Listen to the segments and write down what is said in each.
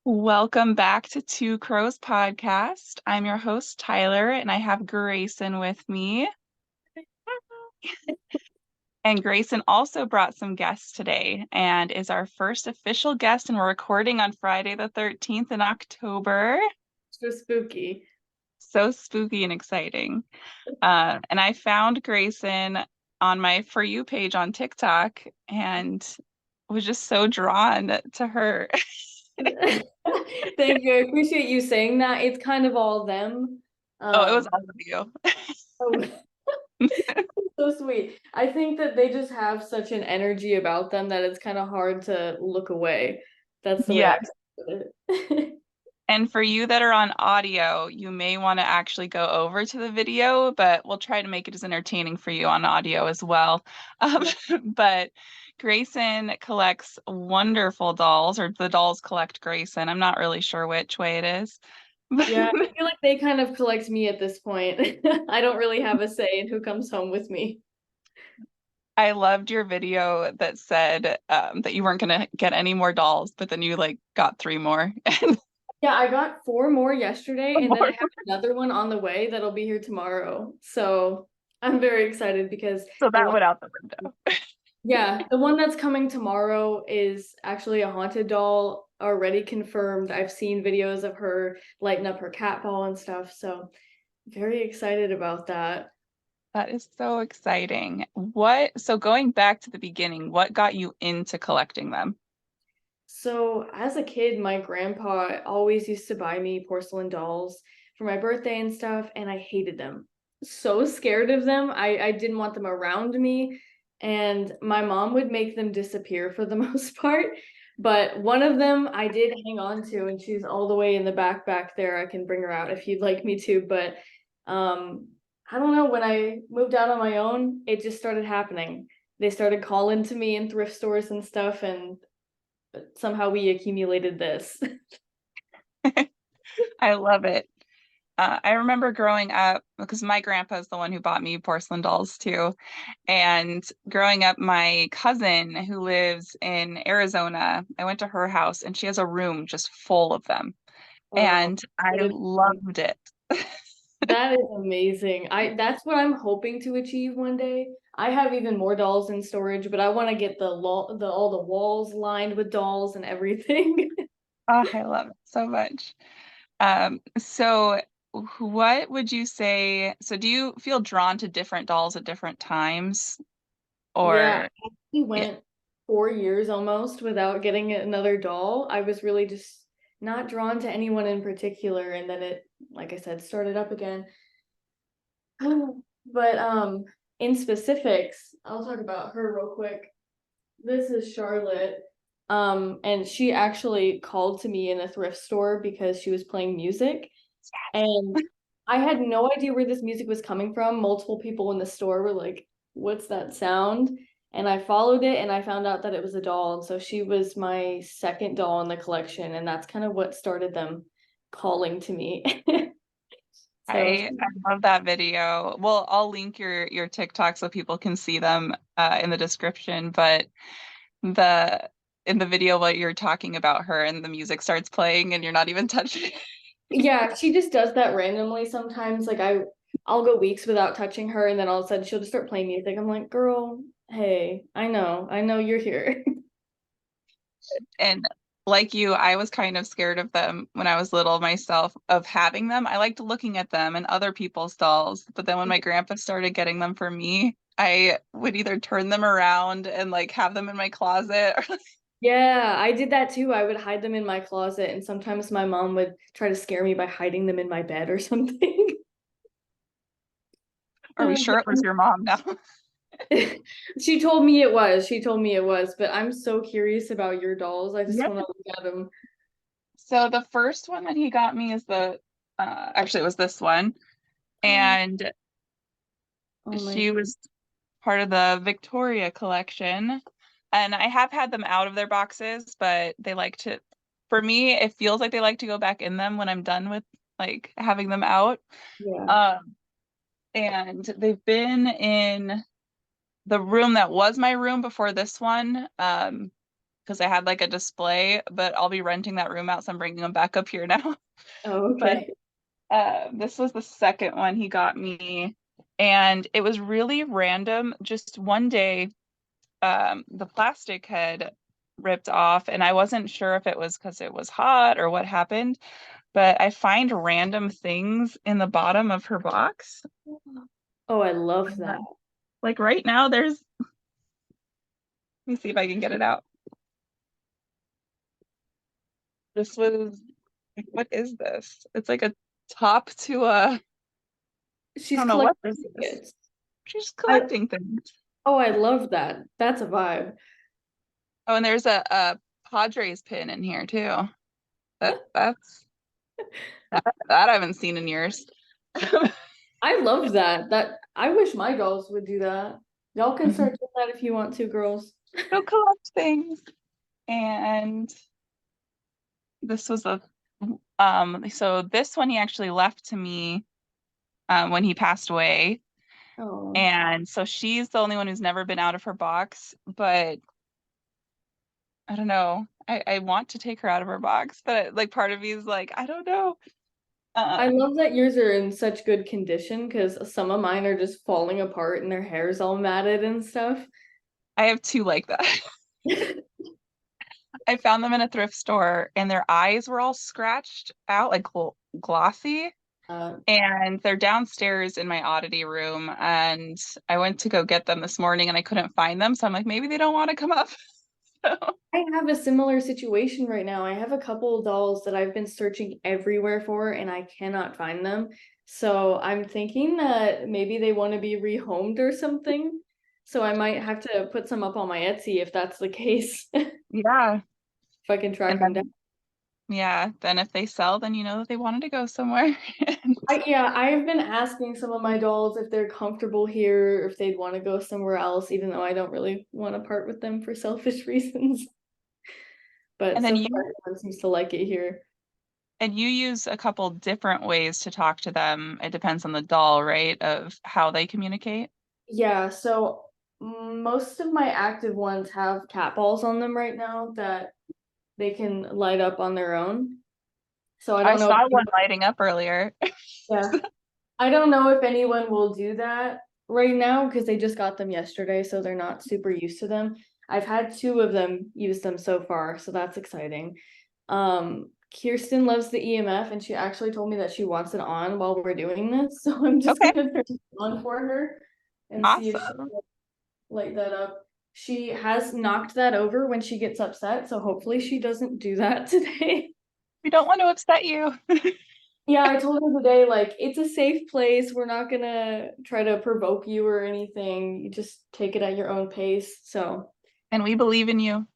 Welcome back to Two Crows Podcast. I'm your host, Tyler, and I have Grayson with me. And Grayson also brought some guests today and is our first official guest, and we're recording on Friday the 13th in October. So spooky. So spooky and exciting. And I found Grayson on my For You page on TikTok and was just so drawn to her. Thank you. I appreciate you saying that. It's kind of all them. Oh, it was Um, all of you. oh, so sweet. I think that they just have such an energy about them that it's kind of hard to look away. That's the way Yeah. I put it. And for you that are on audio, you may want to actually go over to the video, but we'll try to make it as entertaining for you on audio as well. Um, Yeah. but Grayson collects wonderful dolls, or the dolls collect Grayson. I'm not really sure which way it is. Yeah, I feel like they kind of collect me at this point. I don't really have a say in who comes home with me. I loved your video that said that you weren't going to get any more dolls, but then you like got three more. Yeah, I got 4 more yesterday, and then I have another one on the way that'll be here tomorrow. So I'm very excited because So the that one, went out the window. yeah, the one that's coming tomorrow is actually a haunted doll already confirmed. I've seen videos of her lighting up her cat ball and stuff. So very excited about that. That is so exciting. So going back to the beginning, what got you into collecting them? So as a kid, my grandpa always used to buy me porcelain dolls for my birthday and stuff, and I hated them. So scared of them. I didn't want them around me, and my mom would make them disappear for the most part. But one of them I did hang on to, and she's all the way in the back there. I can bring her out if you'd like me to, but um I don't know, when I moved out on my own, it just started happening. They started calling to me in thrift stores and stuff, and somehow we accumulated this. I love it. I remember growing up because my grandpa is the one who bought me porcelain dolls too. And growing up, my cousin who lives in Arizona, I went to her house and she has a room just full of them. Oh, And I that is loved it. that is amazing. That's what I'm hoping to achieve one day. I have even more dolls in storage, but I want to get the all the walls lined with dolls and everything. Oh, I love it so much. So what would you say? So do you feel drawn to different dolls at different times? Yeah, Or I actually yeah. went 4 years almost without getting another doll. I was really just not drawn to anyone in particular, and then it, like I said, started up again. But in specifics, I'll talk about her real quick. This is Charlotte. And she actually called to me in a thrift store because she was playing music. And I had no idea where this music was coming from. Multiple people in the store were like, "What's that sound?" And I followed it and I found out that it was a doll. And so she was my second doll in the collection. And that's kind of what started them calling to me. So I love that video. Well, I'll link your TikTok so people can see them in the description. But the in the video what you're talking about her and the music starts playing and you're not even touching it. yeah, she just does that randomly sometimes. Like I'll go weeks without touching her, and then all of a sudden she'll just start playing music. I'm like, girl, hey, I know you're here. And like you, I was kind of scared of them when I was little myself, of having them. I liked looking at them and other people's dolls. But then when my grandpa started getting them for me, I would either turn them around and like have them in my closet or Yeah, I did that too. I would hide them in my closet, and sometimes my mom would try to scare me by hiding them in my bed or something. are we sure it was your mom now? She told me it was. She told me it was, but I'm so curious about your dolls. I just Yep. want to look at them. So the first one that he got me is the actually it was this one. And Oh my. she was part of the Victoria collection. And I have had them out of their boxes, but they like to, for me, it feels like they like to go back in them when I'm done with like having them out. Yeah. Um, and they've been in the room that was my room before this one. because I had like a display, but I'll be renting that room out, so I'm bringing them back up here now. Oh, But okay. this was the second one he got me, and it was really random. Just one day, the plastic had ripped off, and I wasn't sure if it was because it was hot or what happened, but I find random things in the bottom of her box. Oh, I love And, that. like right now, let me see if I can get it out. This was, what is this? It's like a top to I She's don't know what collecting this is. tickets. She's I collecting things. Oh, I love that. That's a vibe. Oh, and there's a Padres pin in here too. That I haven't seen in years. I love that. That I wish my dolls would do that. Y'all can Mhm. start doing that if you want to, girls. Go collect things. And this was a so this one he actually left to me when he passed away. Oh, And so she's the only one who's never been out of her box, but I don't know. I want to take her out of her box, but like part of me is like, I don't know. I Um, love that yours are in such good condition because some of mine are just falling apart and their hair's all matted and stuff. I have two like that. I found them in a thrift store and their eyes were all scratched out, like glossy. Uh, And they're downstairs in my oddity room. And I went to go get them this morning and I couldn't find them. So I'm like, maybe they don't want to come up. So, I have a similar situation right now. I have a couple dolls that I've been searching everywhere for and I cannot find them. So I'm thinking that maybe they want to be rehomed or something. So I might have to put some up on my Etsy if that's the case, if yeah. I can track And them down. then, yeah, then if they sell, then you know that they wanted to go somewhere. Yeah, I've been asking some of my dolls if they're comfortable here, if they'd want to go somewhere else, even though I don't really want to part with them for selfish reasons. But And then so far, you everyone seems to like it here. and you use a couple different ways to talk to them. It depends on the doll, right? Of how they communicate. Yeah, so most of my active ones have cat balls on them right now that they can light up on their own. So I I don't know saw if one lighting up earlier. yeah, I don't know if anyone will do that right now because they just got them yesterday, so they're not super used to them. I've had two of them use them so far, so that's exciting. Kirsten loves the EMF and she actually told me that she wants it on while we're doing this. So I'm just Okay, gonna turn it on for her and see if she awesome. will light that up. She has knocked that over when she gets upset, so hopefully she doesn't do that today. We don't want to upset you. Yeah, I told her today, like, it's a safe place. We're not gonna try to provoke you or anything. You just take it at your own pace. So, And we believe in you.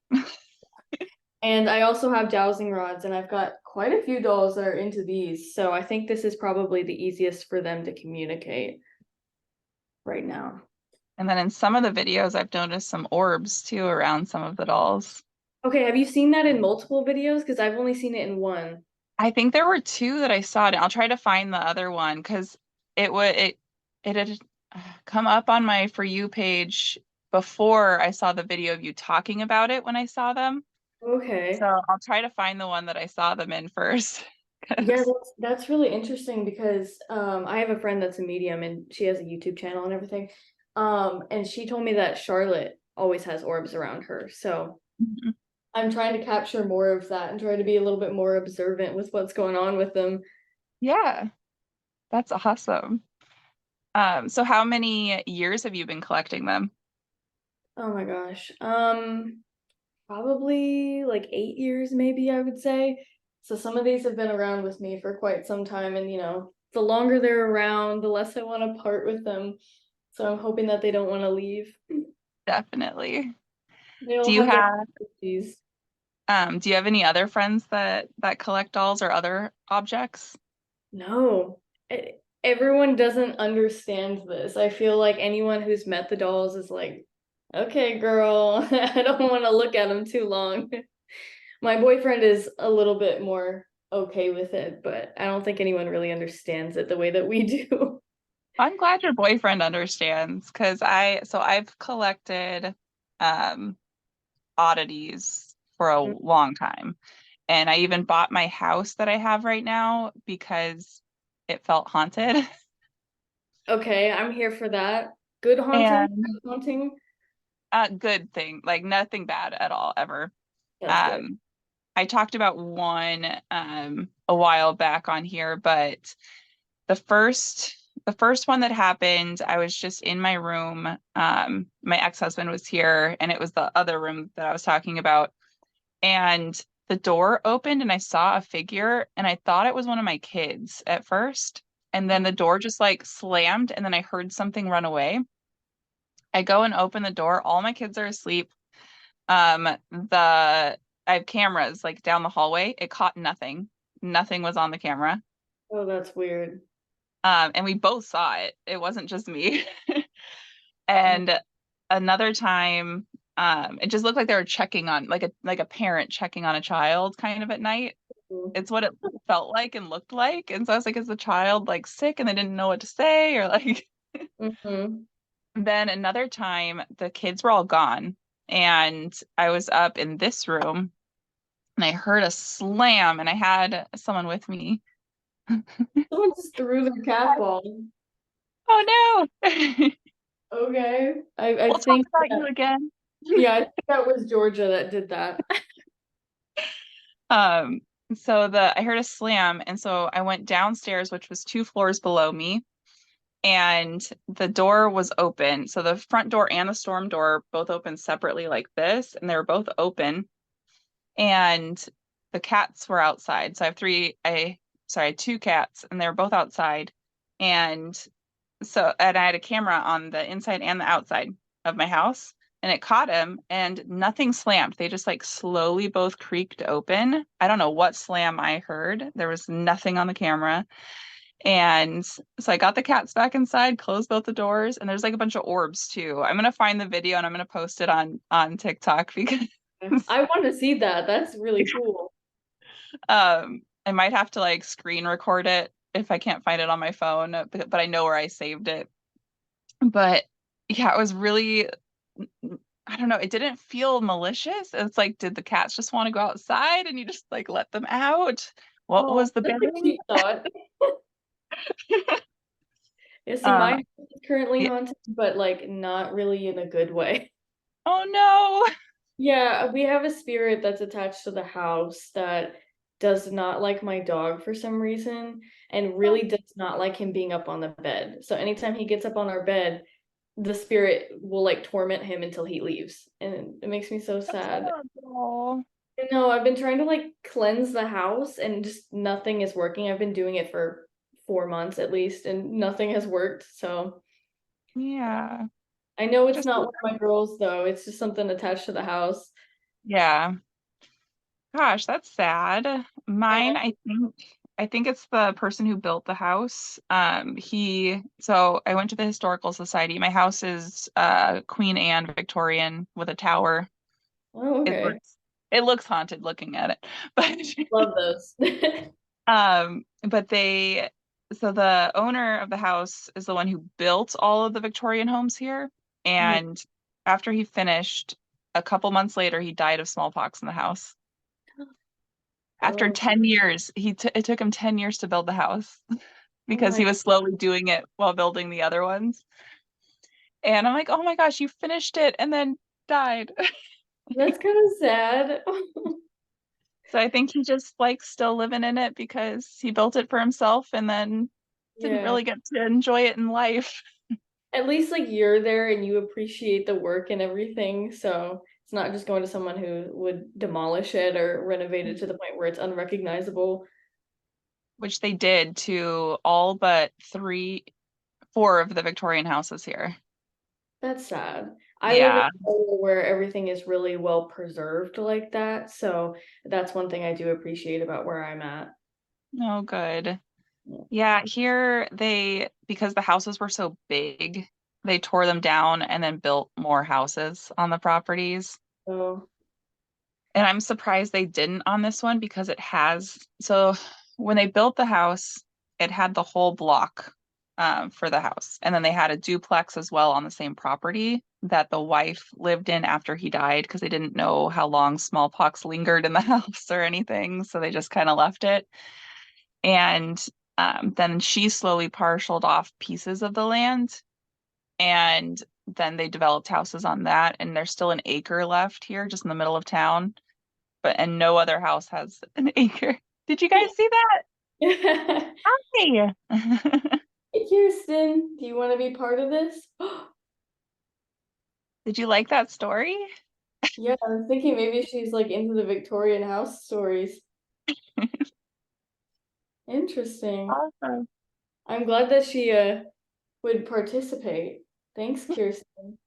and I also have dowsing rods, and I've got quite a few dolls that are into these. So I think this is probably the easiest for them to communicate right now. And then in some of the videos, I've noticed some orbs too around some of the dolls. Okay, have you seen that in multiple videos? Because I've only seen it in one. I think there were two that I saw, and I'll try to find the other one because it had come up on my For You page before I saw the video of you talking about it when I saw them. So Okay. I'll try to find the one that I saw them in first. Yeah, 'Cause- that's really interesting because I have a friend that's a medium and she has a YouTube channel and everything. And she told me that Charlotte always has orbs around her. So I'm trying to capture more of that and try to be a little bit more observant with what's going on with them. Yeah, that's awesome. So how many years have you been collecting them? Oh my gosh. Probably like 8 years, maybe I would say. So some of these have been around with me for quite some time, and the longer they're around, the less I want to part with them. So I'm hoping that they don't want to leave. Definitely. They Do all you have their have activities. do you have any other friends that collect dolls or other objects? No, everyone doesn't understand this. I feel like anyone who's met the dolls is like, okay, girl, I don't want to look at them too long. My boyfriend is a little bit more okay with it, but I don't think anyone really understands it the way that we do. I'm glad your boyfriend understands because I've collected um oddities. for a long time. And I even bought my house that I have right now because it felt haunted. Okay, I'm here for that. Good haunting, And bad haunting. good thing, like nothing bad at all, ever. That's good. Um, I talked about one a while back on here, but the first one that happened, I was just in my room. My ex-husband was here, and it was the other room that I was talking about. And the door opened, and I saw a figure, and I thought it was one of my kids at first. And then the door just like slammed, and then I heard something run away. I go and open the door. All my kids are asleep. The I have cameras like down the hallway. It caught nothing. Nothing was on the camera. Oh, that's weird. And we both saw it. It wasn't just me. Mhm. And another time, it just looked like they were checking on like a parent checking on a child kind of at night. It's what it felt like and looked like. And so I was like, is the child like sick and they didn't know what to say or like Mhm. then another time the kids were all gone and I was up in this room and I heard a slam and I had someone with me. Someone just threw their cat ball. Oh no. Okay. I We'll talk think about you that, again. yeah, I think that was Georgia that did that. Um, so the I heard a slam, and so I went downstairs, which was 2 floors below me, and the door was open. So the front door and the storm door both opened separately like this, and they were both open. And the cats were outside. So I have I had two cats, and they were both outside. And and I had a camera on the inside and the outside of my house, and it caught him, and nothing slammed. They just like slowly both creaked open. I don't know what slam I heard. There was nothing on the camera. And so I got the cats back inside, closed both the doors, and there's like a bunch of orbs too. I'm gonna find the video and I'm gonna post it on TikTok because I want to see that. That's really cool. I might have to like screen record it if I can't find it on my phone, but I know where I saved it. But yeah, it was really, I don't know, it didn't feel malicious. It's like, did the cats just want to go outside and you just like let them out? What Oh, was the that's a bidding? cute thought. Yeah, see, Um, mine is currently yeah. haunted, but like not really in a good way. Oh no. Yeah, we have a spirit that's attached to the house that does not like my dog for some reason and really does not like him being up on the bed. So anytime he gets up on our bed, the spirit will like torment him until he leaves. And it makes me so That's sad. horrible. You know, I've been trying to like cleanse the house and just nothing is working. I've been doing it for 4 months at least and nothing has worked. So Yeah. I know it's Just not one of my girls though. It's just something attached to the house. yeah. Gosh, that's sad. Mine, And I think it's the person who built the house. So I went to the historical society. My house is Queen Anne Victorian with a tower. oh, It okay. looks haunted looking at it. Love those. But so the owner of the house is the one who built all of the Victorian homes here. Mhm. And after he finished, a couple months later, he died of smallpox in the house. After Oh, 10 years, it took him 10 years to build the house oh because my he God. was slowly doing it while building the other ones. And I'm like, oh my gosh, you finished it and then died. That's kind of sad. So I think he just likes still living in it because he built it for himself and then didn't Yeah. really get to enjoy it in life. At least like you're there and you appreciate the work and everything. So it's not just going to someone who would demolish it or renovate it to the point where it's unrecognizable. Which they did to all but four of the Victorian houses here. That's sad. I live in Yeah. an area where everything is really well preserved like that. So that's one thing I do appreciate about where I'm at. Oh, good. Yeah, here because the houses were so big, they tore them down and then built more houses on the properties. So, And I'm surprised they didn't on this one because so when they built the house, it had the whole block for the house. And then they had a duplex as well on the same property that the wife lived in after he died because they didn't know how long smallpox lingered in the house or anything. So they just kind of left it. And then she slowly parceled off pieces of the land. And then they developed houses on that. And there's still an acre left here, just in the middle of town. And no other house has an acre. Did you guys see that? Hey, Hi. Kirsten, do you want to be part of this? Did you like that story? Yeah, I was thinking maybe she's like into the Victorian house stories. Interesting. Awesome. I'm glad that she would participate. Thanks, Kirsten.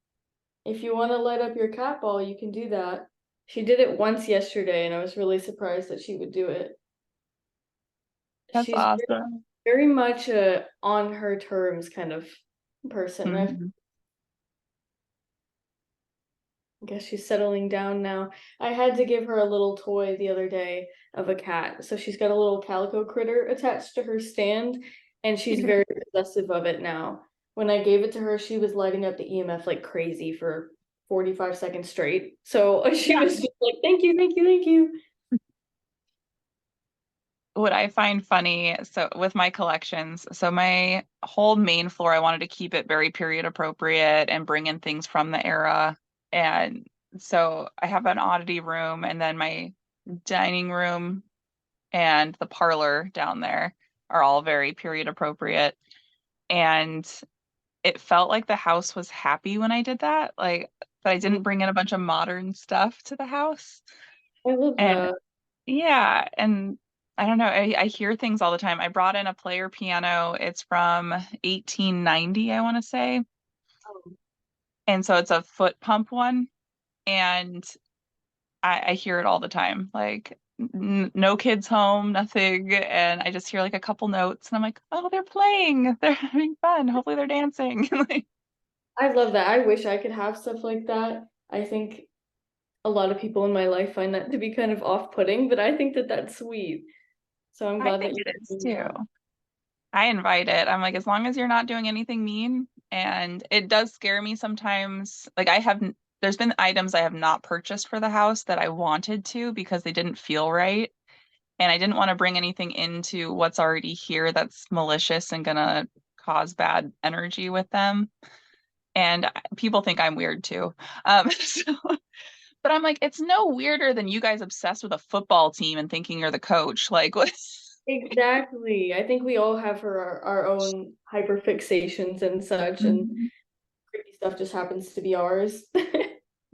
If you want to light up your cat ball, you can do that. She did it once yesterday, and I was really surprised that she would do it. That's She's awesome. very much a on her terms kind of person. Mhm. I guess she's settling down now. I had to give her a little toy the other day of a cat. So she's got a little calico critter attached to her stand, and she's Cute. very possessive of it now. When I gave it to her, she was lighting up the EMF like crazy for 45 seconds straight. So she Yeah. was just like, thank you, thank you, thank you. What I find funny, so with my collections, so my whole main floor, I wanted to keep it very period appropriate and bring in things from the era. And so I have an oddity room and then my dining room and the parlor down there are all very period appropriate. And it felt like the house was happy when I did that, like that I didn't bring in a bunch of modern stuff to the house. I love And that. yeah, and I don't know, I hear things all the time. I brought in a player piano. It's from 1890, I want to say. And so it's a foot pump one. And I hear it all the time. Like n no kids home, nothing. And I just hear like a couple notes and I'm like, oh, they're playing. They're having fun. Hopefully they're dancing. Like, I love that. I wish I could have stuff like that. I think a lot of people in my life find that to be kind of off-putting, but I think that that's sweet. So I'm I glad that think you're it is doing too. that. I invite it. I'm like, as long as you're not doing anything mean. And it does scare me sometimes. Like there's been items I have not purchased for the house that I wanted to because they didn't feel right. And I didn't want to bring anything into what's already here that's malicious and gonna cause bad energy with them. And people think I'm weird too. So, but I'm like, it's no weirder than you guys obsessed with a football team and thinking you're the coach. Like, what? Exactly. I think we all have our own hyperfixations and such, and Mhm. creepy stuff just happens to be ours.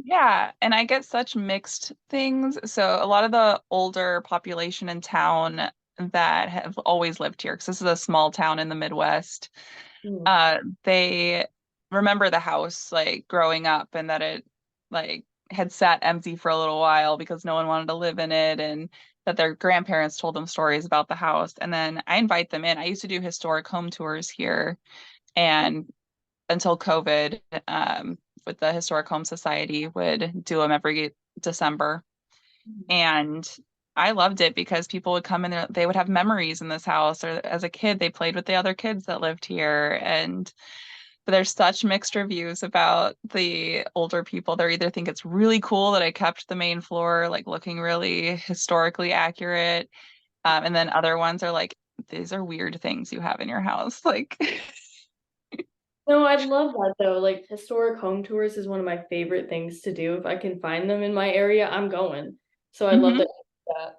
Yeah, and I get such mixed things. So a lot of the older population in town that have always lived here, because this is a small town in the Midwest, Mm. they remember the house like growing up and that it like had sat empty for a little while because no one wanted to live in it and that their grandparents told them stories about the house. And then I invite them in. I used to do historic home tours here and until COVID, with the Historic Home Society, would do them every December. And I loved it because people would come in there, they would have memories in this house, or as a kid, they played with the other kids that lived here. And but there's such mixed reviews about the older people. They either think it's really cool that I kept the main floor like looking really historically accurate. And then other ones are like, these are weird things you have in your house. Like, No, I love that though. Like historic home tours is one of my favorite things to do. If I can find them in my area, I'm going. So I love mhm. that. that.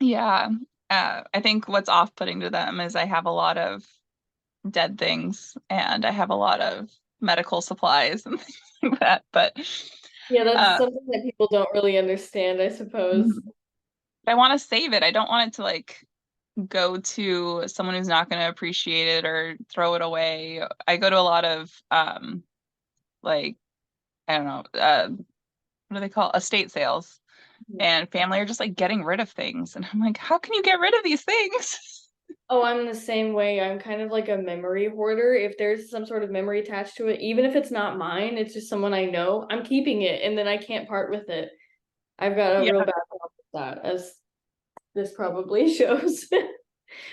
Yeah. I think what's off-putting to them is I have a lot of dead things and I have a lot of medical supplies and things like that. But Yeah, that's uh, something that people don't really understand, I suppose. mhm. I want to save it. I don't want it to like go to someone who's not going to appreciate it or throw it away. I go to a lot of like I don't know, what do they call estate sales? And family are just like getting rid of things. And I'm like, how can you get rid of these things? Oh, I'm the same way. I'm kind of like a memory hoarder. If there's some sort of memory attached to it, even if it's not mine, it's just someone I know, I'm keeping it and then I can't part with it. I've got a real Yeah. bad problem with that, as this probably shows.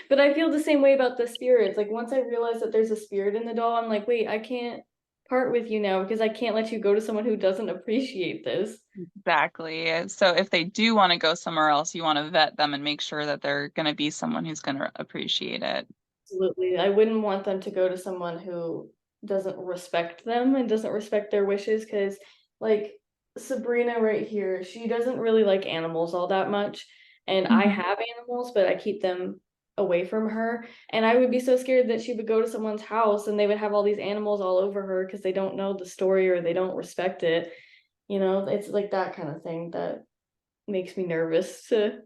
But I feel the same way about the spirits. Like once I realize that there's a spirit in the doll, I'm like, wait, I can't part with you now because I can't let you go to someone who doesn't appreciate this. Exactly. So if they do want to go somewhere else, you want to vet them and make sure that they're going to be someone who's going to appreciate it. Absolutely. I wouldn't want them to go to someone who doesn't respect them and doesn't respect their wishes because, like, Sabrina right here, she doesn't really like animals all that much. And I Mhm. have animals, but I keep them away from her. And I would be so scared that she would go to someone's house and they would have all these animals all over her because they don't know the story or they don't respect it. You know, it's like that kind of thing that makes me nervous to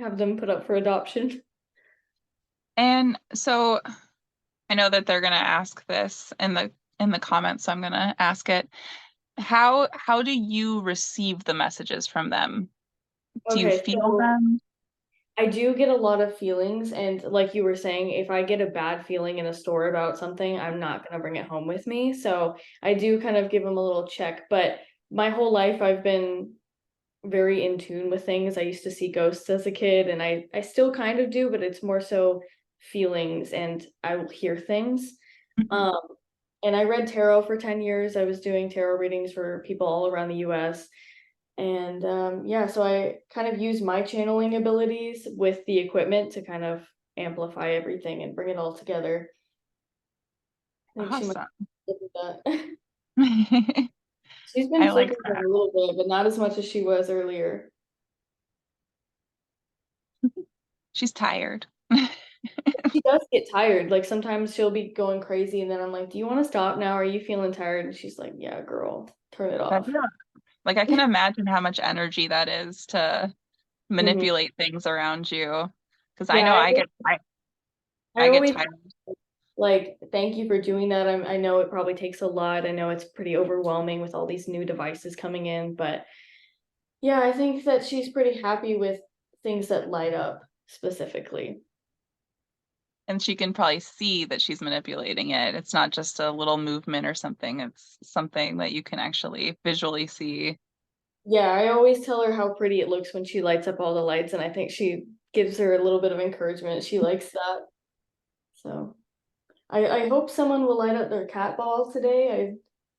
have them put up for adoption. And so I know that they're going to ask this in the comments, so I'm going to ask it. How do you receive the messages from them? Do you Okay, feel so them? I do get a lot of feelings, and like you were saying, if I get a bad feeling in a store about something, I'm not gonna bring it home with me. So I do kind of give them a little check. But my whole life, I've been very in tune with things. I used to see ghosts as a kid, and I still kind of do, but it's more so feelings, and I will hear things. Mhm. Um, and I read tarot for 10 years. I was doing tarot readings for people all around the US. And yeah, so I kind of use my channeling abilities with the equipment to kind of amplify everything and bring it all together. I think she might Awesome. look at that. I She's been like flickering a that. little bit, but not as much as she was earlier. She's tired. She does get tired. Like sometimes she'll be going crazy, and then I'm like, "Do you want to stop now? Are you feeling tired?" And she's like, "Yeah, girl, turn it That, off." yeah. Like I can imagine how much energy that is to Mhm. manipulate things around you. Because I Yeah, know I I get always tired. like thank you for doing that. I know it probably takes a lot. I know it's pretty overwhelming with all these new devices coming in, but yeah, I think that she's pretty happy with things that light up specifically. And she can probably see that she's manipulating it. It's not just a little movement or something. It's something that you can actually visually see. Yeah, I always tell her how pretty it looks when she lights up all the lights, and I think she gives her a little bit of encouragement. She likes that. So I hope someone will light up their cat balls today.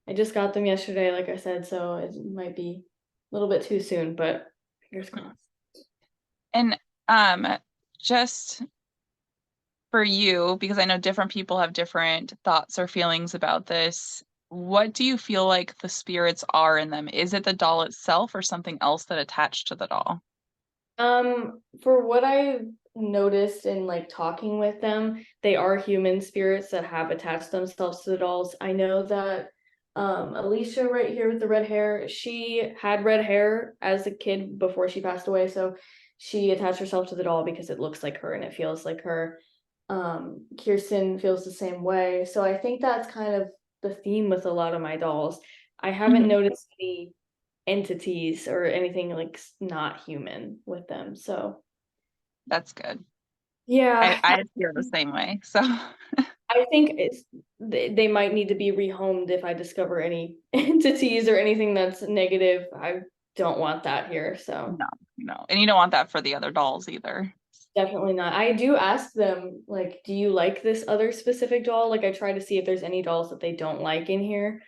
I just got them yesterday, like I said, so it might be a little bit too soon, but fingers crossed. And just for you, because I know different people have different thoughts or feelings about this, what do you feel like the spirits are in them? Is it the doll itself or something else that attached to the doll? For what I've noticed in like talking with them, they are human spirits that have attached themselves to the dolls. I know that Alicia right here with the red hair, she had red hair as a kid before she passed away, so she attached herself to the doll because it looks like her and it feels like her. Kirsten feels the same way. So I think that's kind of the theme with a lot of my dolls. I haven't Mhm. noticed any entities or anything like not human with them. So That's good. yeah, I feel the same way. So I think they might need to be rehomed if I discover any entities or anything that's negative. I don't want that here. So no, no. And you don't want that for the other dolls either. definitely not. I do ask them like, do you like this other specific doll? Like I try to see if there's any dolls that they don't like in here,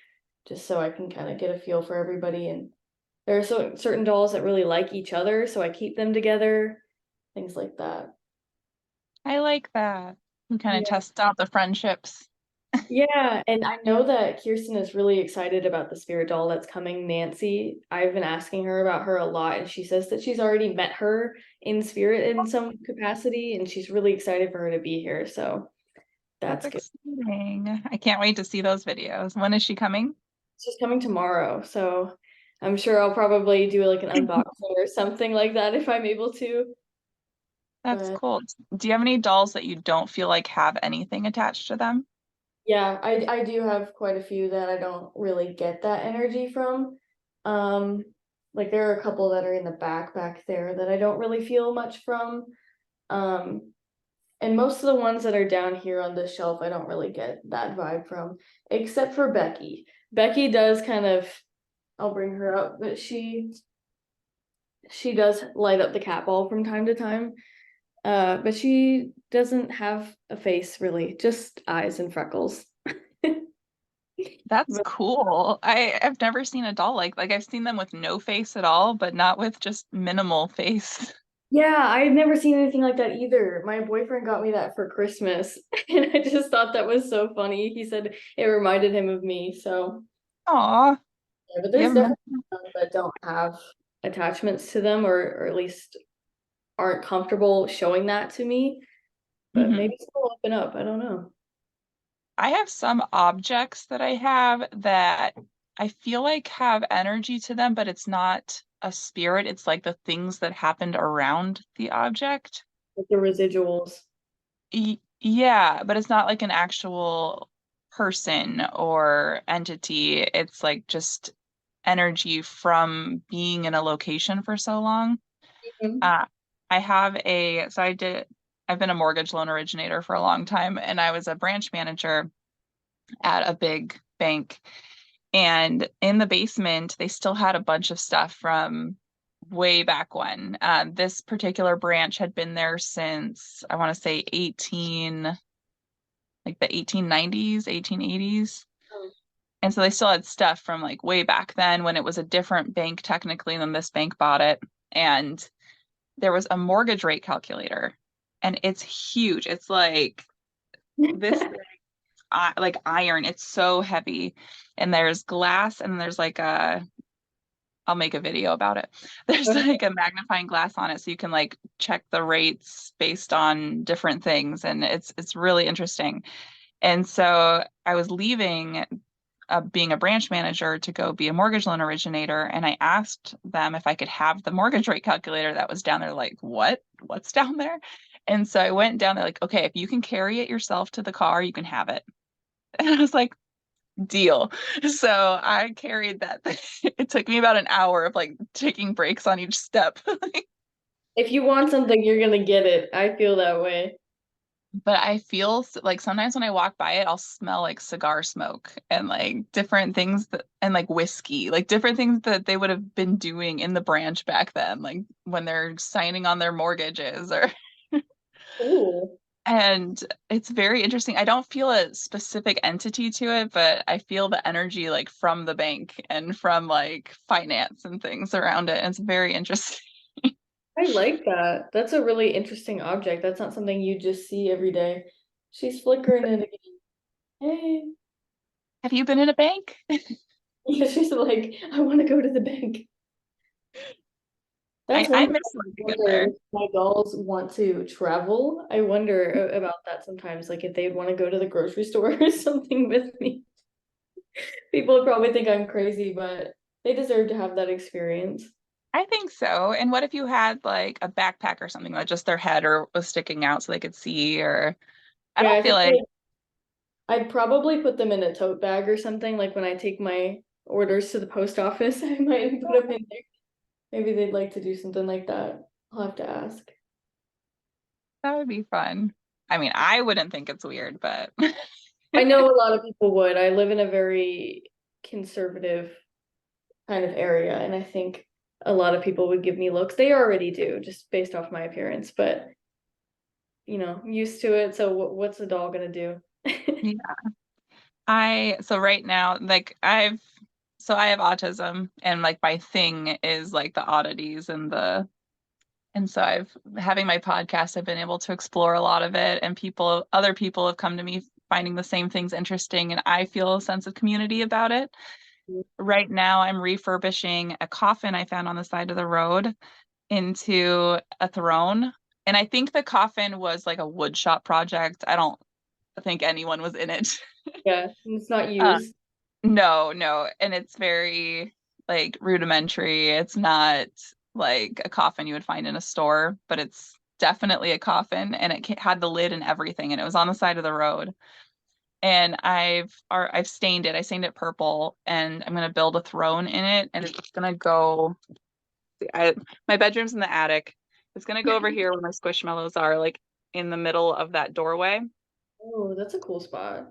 just so I can kind of get a feel for everybody. And there are certain dolls that really like each other, so I keep them together, things like that. I like that. We kind of Yeah. test out the friendships. Yeah, and I know that Kirsten is really excited about the spirit doll that's coming, Nancy. I've been asking her about her a lot, and she says that she's already met her in spirit in some capacity, and she's really excited for her to be here. So That's that's good. exciting. I can't wait to see those videos. When is she coming? She's coming tomorrow, so I'm sure I'll probably do like an unboxing or something like that if I'm able to. That's But cool. Do you have any dolls that you don't feel like have anything attached to them? yeah, I do have quite a few that I don't really get that energy from. Um, like there are a couple that are in the back there that I don't really feel much from. Um, and most of the ones that are down here on this shelf, I don't really get that vibe from, except for Becky. Becky does kind of, I'll bring her up, but she does light up the cat ball from time to time. But she doesn't have a face really, just eyes and freckles. That's But cool. I've never seen a doll like I've seen them with no face at all, but not with just minimal face. yeah, I had never seen anything like that either. My boyfriend got me that for Christmas, and I just thought that was so funny. He said it reminded him of me. So, Aw, yeah, but you there's have met definitely some that don't have attachments to them, or at least aren't comfortable showing that to me. But Mhm. maybe some will open up. I don't know. I have some objects that I have that I feel like have energy to them, but it's not a spirit. It's like the things that happened around the object. Like the residuals. Yeah, but it's not like an actual person or entity. It's like just energy from being in a location for so long. Mhm. Uh, I have I've been a mortgage loan originator for a long time, and I was a branch manager at a big bank. And in the basement, they still had a bunch of stuff from way back when. This particular branch had been there since I want to say like the 1890s, 1880s. Oh, And so they still had stuff from like way back then when it was a different bank technically than this bank bought it. And there was a mortgage rate calculator, and it's huge. It's like this like iron. It's so heavy. And there's glass and there's like a I'll make a video about it. There's okay. like a magnifying glass on it so you can like check the rates based on different things, and it's really interesting. And so I was leaving being a branch manager to go be a mortgage loan originator, and I asked them if I could have the mortgage rate calculator that was down there. Like, what? What's down there? And so I went down there like, okay, if you can carry it yourself to the car, you can have it. And I was like, deal. So I carried that thing. It took me about an hour of like taking breaks on each step. If you want something, you're gonna get it. I feel that way. But I feel like sometimes when I walk by it, I'll smell like cigar smoke and like different things and like whiskey, like different things that they would have been doing in the branch back then, like when they're signing on their mortgages or Ooh. and it's very interesting. I don't feel a specific entity to it, but I feel the energy like from the bank and from like finance and things around it. And it's very interesting. I like that. That's a really interesting object. That's not something you just see every day. She's flickering it again. Hey. Have you been in a bank? Yeah, she's like, I want to go to the bank. That's I one thing miss I living in wonder there. if my dolls want to travel. I wonder about that sometimes, like if they'd want to go to the grocery store or something with me. People would probably think I'm crazy, but they deserve to have that experience. I think so. And what if you had like a backpack or something that just their head or was sticking out so they could see or I Yeah, don't I feel think like like I'd probably put them in a tote bag or something. Like when I take my orders to the post office, I might put them in there. Maybe they'd like to do something like that. I'll have to ask. that would be fun. I mean, I wouldn't think it's weird, but I know a lot of people would. I live in a very conservative kind of area, and I think a lot of people would give me looks. They already do, just based off my appearance, but I'm used to it. So what's the doll gonna do? yeah. So right now, like I have autism and like my thing is like the oddities and so I've having my podcast, I've been able to explore a lot of it and other people have come to me finding the same things interesting and I feel a sense of community about it. Right now I'm refurbishing a coffin I found on the side of the road into a throne. And I think the coffin was like a wood shop project. I don't think anyone was in it. Yeah, it's not Uh, used. no, no. And it's very like rudimentary. It's not like a coffin you would find in a store, but it's definitely a coffin and had the lid and everything and it was on the side of the road. And I've stained it. I stained it purple and I'm gonna build a throne in it and it's gonna go I my bedroom's in the attic. It's gonna go over here where my squishmallows are, like in the middle of that doorway. Oh, that's a cool spot.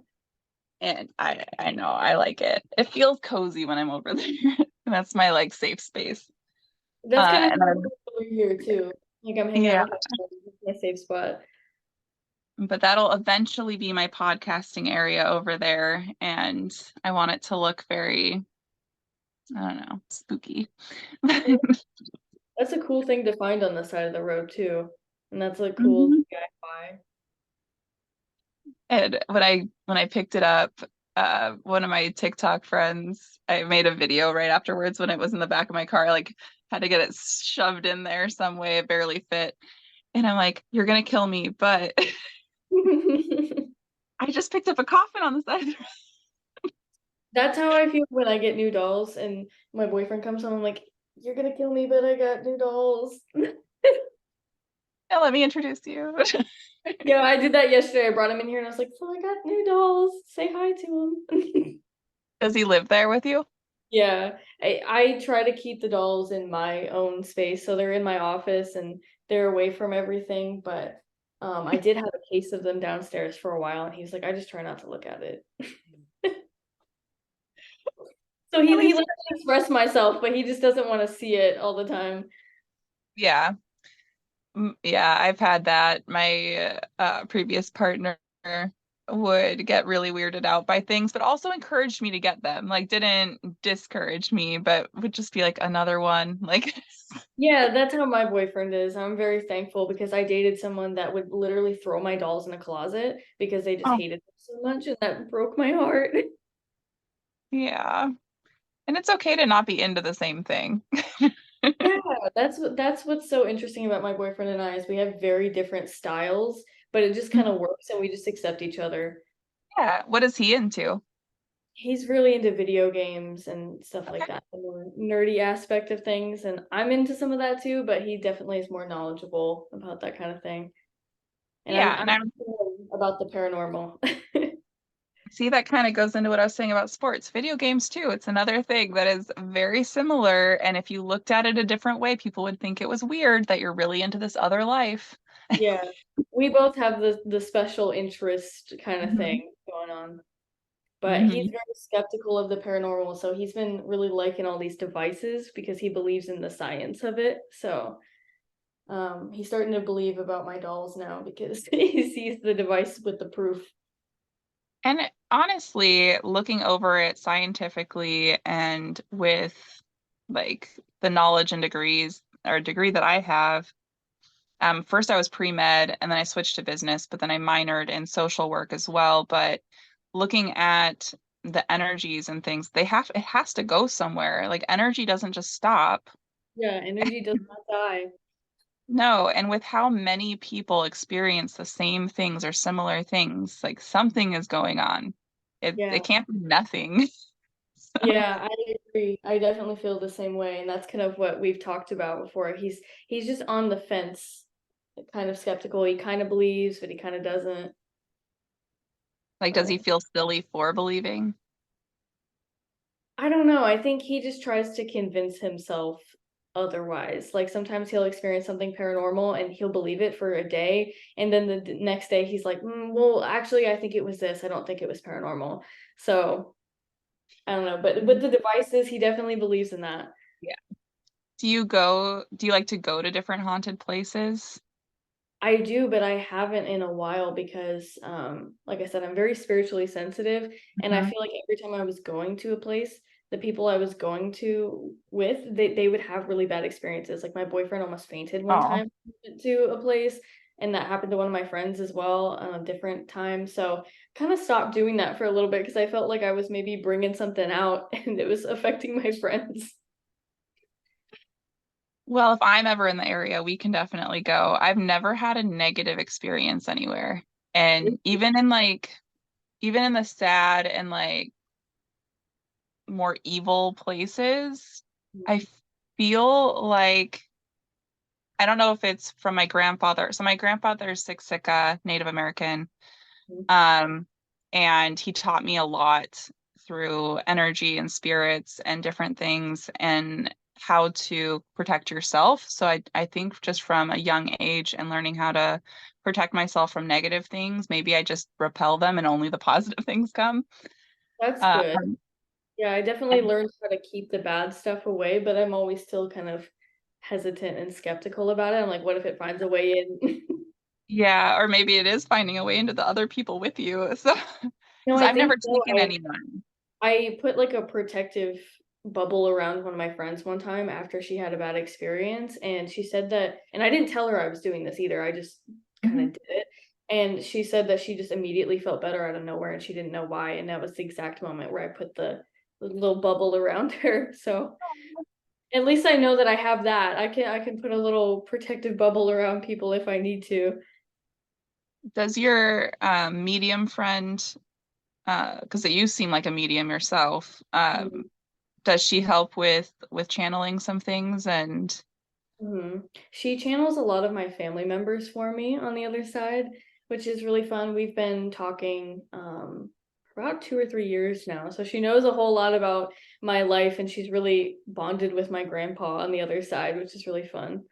And I know I like it. It feels cozy when I'm over there. And that's my safe space. That's kind of And how it then feels over here too. Like I'm hanging out yeah, with my friends. my safe spot. But that'll eventually be my podcasting area over there. And I want it to look very, I don't know, spooky. That's a cool thing to find on the side of the road too. And that's a cool Mhm. DIY. And when I picked it up, one of my TikTok friends, I made a video right afterwards when it was in the back of my car, like had to get it shoved in there some way, it barely fit. And I'm like, you're gonna kill me, but I just picked up a coffin on the side of the road. That's how I feel when I get new dolls and my boyfriend comes home. I'm like, you're gonna kill me, but I got new dolls. Now let me introduce you. Yeah, I did that yesterday. I brought him in here and I was like, so I got new dolls. Say hi to him. Does he live there with you? Yeah, I try to keep the dolls in my own space, so they're in my office and they're away from everything. But I did have a case of them downstairs for a while, and he was like, I just try not to look at it. So At he least, lets me express myself, but he just doesn't want to see it all the time. yeah. Yeah, I've had that. My previous partner would get really weirded out by things, but also encouraged me to get them. Like, didn't discourage me, but would just be like another one. Like, Yeah, that's how my boyfriend is. I'm very thankful because I dated someone that would literally throw my dolls in a closet because they just oh, hated them so much, and that broke my heart. yeah. And it's okay to not be into the same thing. Yeah, that's what's so interesting about my boyfriend and I is we have very different styles, but it just kind of works and we just accept each other. Yeah. What is he into? He's really into video games and stuff like Okay. that, the more nerdy aspect of things, and I'm into some of that too, but he definitely is more knowledgeable about that kind of thing. And I'm Yeah. I'm And I'm about the paranormal. see that kind of goes into what I was saying about sports. Video games too. It's another thing that is very similar. And if you looked at it a different way, people would think it was weird that you're really into this other life. Yeah. We both have the special interest kind of Mhm. thing going on. But he's Mhm. very skeptical of the paranormal, so he's been really liking all these devices because he believes in the science of it. So he's starting to believe about my dolls now because he sees the device with the proof. And honestly, looking over it scientifically and with like the knowledge and degrees or degree that I have, first I was pre-med and then I switched to business, but then I minored in social work as well. But looking at the energies and things, it has to go somewhere. Like energy doesn't just stop. Yeah, energy does not die. No, and with how many people experience the same things or similar things, like something is going on. It Yeah. can't be nothing. So, Yeah, I agree. I definitely feel the same way, and that's kind of what we've talked about before. He's just on the fence, kind of skeptical. He kind of believes, but he kind of doesn't. like, does he But feel silly for believing? I don't know. I think he just tries to convince himself otherwise. Like sometimes he'll experience something paranormal and he'll believe it for a day, and then the next day he's like, well, actually, I think it was this. I don't think it was paranormal. So I don't know. But with the devices, he definitely believes in that. Yeah. Do you like to go to different haunted places? I do, but I haven't in a while because, like I said, I'm very spiritually sensitive, and I Mhm. feel like every time I was going to a place, the people I was going to with, they would have really bad experiences. Like my boyfriend almost fainted one Oh. time we went to a place, and that happened to one of my friends as well on a different time. So kind of stopped doing that for a little bit because I felt like I was maybe bringing something out, and it was affecting my friends. Well, if I'm ever in the area, we can definitely go. I've never had a negative experience anywhere. And even in the sad and like more evil places, I feel like I don't know if it's from my grandfather. So my grandfather's Siksika, Native American, um, and he taught me a lot through energy and spirits and different things and how to protect yourself. So I think just from a young age and learning how to protect myself from negative things, maybe I just repel them and only the positive things come. That's Um, good. Yeah, I definitely and learned how to keep the bad stuff away, but I'm always still kind of hesitant and skeptical about it. I'm like, what if it finds a way in? Yeah, or maybe it is finding a way into the other people with you. So, No, because I I've think never so. taken anyone. I put like a protective bubble around one of my friends one time after she had a bad experience, and she said that, and I didn't tell her I was doing this either. I just kind Mhm. of did it. And she said that she just immediately felt better out of nowhere and she didn't know why. And that was the exact moment where I put the little bubble around her. So at least I know that I have that. I can put a little protective bubble around people if I need to. Does your medium friend, because you seem like a medium yourself, does she help with channeling some things and Hmm. She channels a lot of my family members for me on the other side, which is really fun. We've been talking for about 2 or 3 years now, so she knows a whole lot about my life, and she's really bonded with my grandpa on the other side, which is really fun.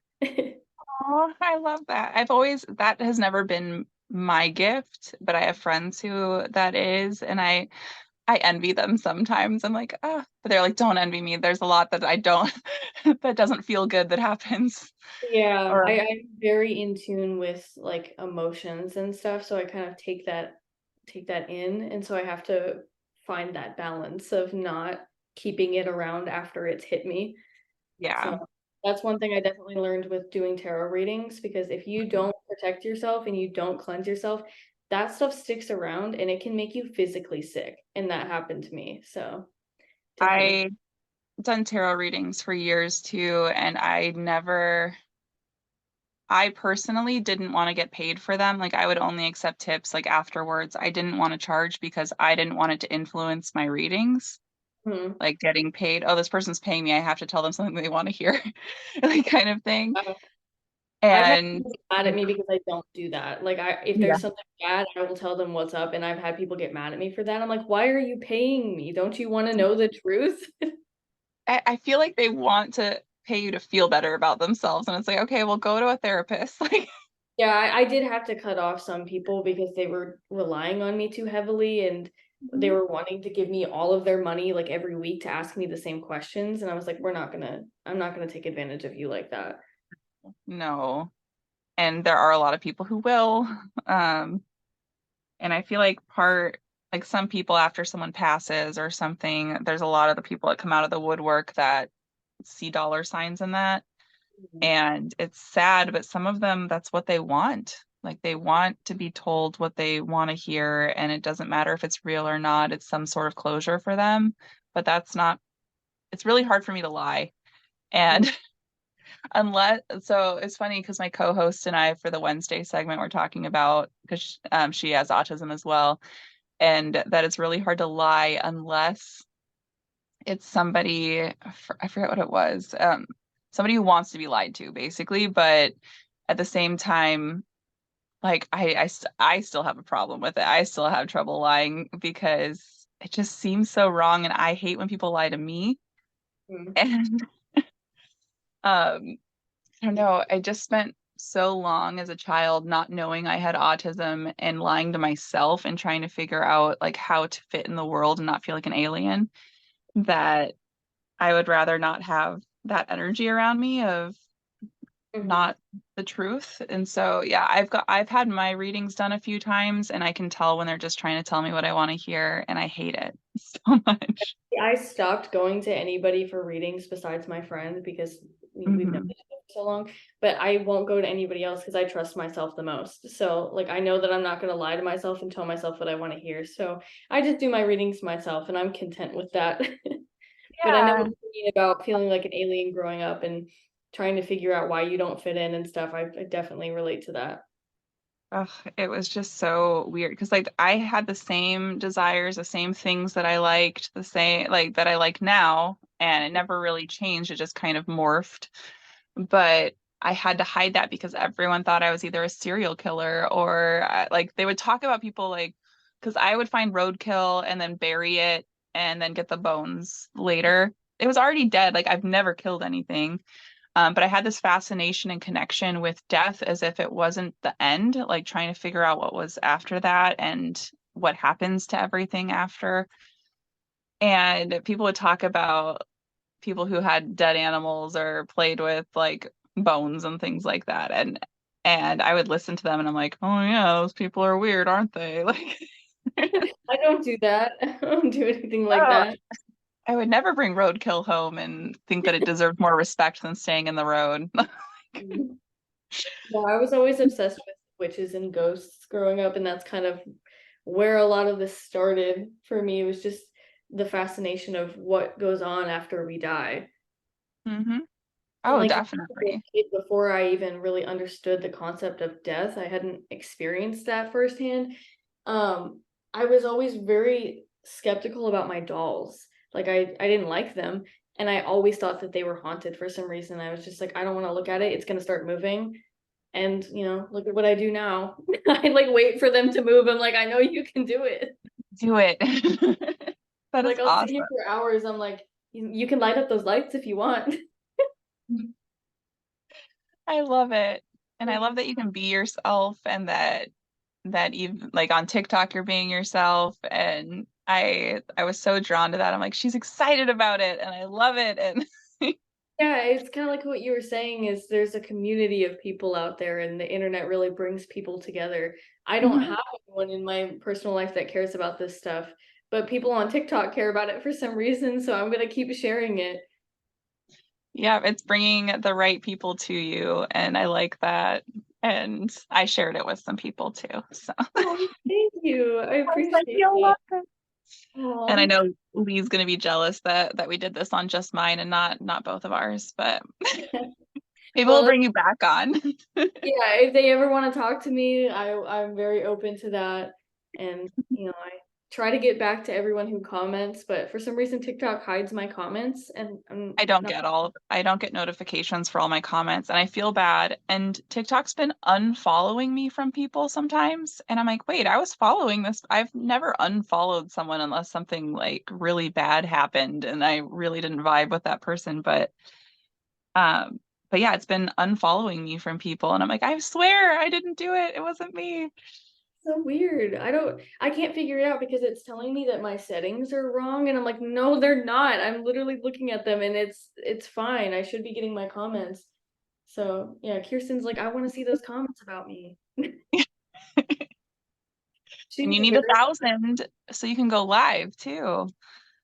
Oh, I love that. I've always, that has never been my gift, but I have friends who that is, and I envy them sometimes. I'm like, ah, but they're like, don't envy me. There's a lot that I don't that doesn't feel good that happens. Yeah, Or I'm very in tune with like emotions and stuff, so I kind of take that in, and so I have to find that balance of not keeping it around after it's hit me. So yeah. that's one thing I definitely learned with doing tarot readings because if you don't protect yourself and you don't cleanse yourself, that stuff sticks around and it can make you physically sick. And that happened to me. So definitely. I done tarot readings for years too, and I personally didn't want to get paid for them. Like I would only accept tips like afterwards. I didn't want to charge because I didn't want it to influence my readings. Hmm. Like getting paid, oh, this person's paying me, I have to tell them something they want to hear, like kind of thing. I've had And people get mad at me because I don't do that. Like if yeah, there's something bad, I will tell them what's up. And I've had people get mad at me for that. I'm like, why are you paying me? Don't you want to know the truth? I feel like they want to pay you to feel better about themselves. And it's like, okay, well, go to a therapist. Like, Yeah, I did have to cut off some people because they were relying on me too heavily and they Mhm. were wanting to give me all of their money like every week to ask me the same questions. And I was like, I'm not gonna take advantage of you like that. No. And there are a lot of people who will. Um, and I feel like like some people after someone passes or something, there's a lot of the people that come out of the woodwork that see dollar signs in that. And it's sad, but some of them, that's what they want. Like they want to be told what they want to hear, and it doesn't matter if it's real or not. It's some sort of closure for them. But that's not, it's really hard for me to lie. Mhm. And unless, so it's funny because my co-host and I for the Wednesday segment we're talking about because she has autism as well, and that it's really hard to lie unless it's somebody, I forget what it was, somebody who wants to be lied to, basically. But at the same time, like I still have a problem with it. I still have trouble lying because it just seems so wrong, and I hate when people lie to me. Mhm. And I don't know. I just spent so long as a child not knowing I had autism and lying to myself and trying to figure out like how to fit in the world and not feel like an alien that I would rather not have that energy around me of Mhm. not the truth. And so, yeah, I've had my readings done a few times and I can tell when they're just trying to tell me what I want to hear and I hate it so much. I stopped going to anybody for readings besides my friend because we've known Hmm. each other for so long. But I won't go to anybody else because I trust myself the most. So like I know that I'm not gonna lie to myself and tell myself what I want to hear. So I just do my readings myself and I'm content with that. But I know what Yeah. you mean about feeling like an alien growing up and trying to figure out why you don't fit in and stuff. I definitely relate to that. Ugh, it was just so weird because like I had the same desires, the same things that I liked, the same like that I like now, and it never really changed. It just kind of morphed. But I had to hide that because everyone thought I was either a serial killer or like they would talk about people like because I would find roadkill and then bury it and then get the bones later. It was already dead. Like I've never killed anything. But I had this fascination and connection with death as if it wasn't the end, like trying to figure out what was after that and what happens to everything after. And people would talk about people who had dead animals or played with like bones and things like that. And And I would listen to them and I'm like, oh yeah, those people are weird, aren't they? Like, I don't do that. I don't do anything like oh, that. I would never bring roadkill home and think that it deserved more respect than staying in the road. Mm. Yeah, I was always obsessed with witches and ghosts growing up, and that's kind of where a lot of this started for me. It was just the fascination of what goes on after we die. hmm And Oh, like as a definitely. kid, before I even really understood the concept of death, I hadn't experienced that firsthand. Um, I was always very skeptical about my dolls. Like I didn't like them, and I always thought that they were haunted for some reason. I was just like, I don't want to look at it. It's gonna start moving. And look at what I do now. I like wait for them to move. I'm like, I know you can do it. Do it. That is Like I'll sit awesome. here for hours. I'm like, you can light up those lights if you want. I love it. And I love that you can be yourself and that even like on TikTok you're being yourself and I was so drawn to that. I'm like she's excited about it and I love it and Yeah, it's kind of like what you were saying is there's a community of people out there and the internet really brings people together. I don't Mhm. have anyone in my personal life that cares about this stuff, but people on TikTok care about it for some reason, so I'm gonna keep sharing it. Yeah, it's bringing the right people to you and I like that. And I shared it with some people too. So Oh, thank you. I I was like, appreciate you'll that. love it. And I Oh, know Lee's gonna be jealous that we did this on just mine and not both of ours, but maybe we'll well, bring you back on. yeah, if they ever want to talk to me, I'm very open to that. And I try to get back to everyone who comments, but for some reason TikTok hides my comments and I'm not. I don't get notifications for all my comments and I feel bad. And TikTok's been unfollowing me from people sometimes. And I'm like, wait, I was following this. I've never unfollowed someone unless something like really bad happened and I really didn't vibe with that person. Um but yeah, it's been unfollowing me from people. And I'm like, I swear I didn't do it. It wasn't me. So weird. I can't figure it out because it's telling me that my settings are wrong and I'm like, no, they're not. I'm literally looking at them and it's fine. I should be getting my comments. So yeah, Kirsten's like, I want to see those comments about me. And She's you need very 1,000 so you can go live too.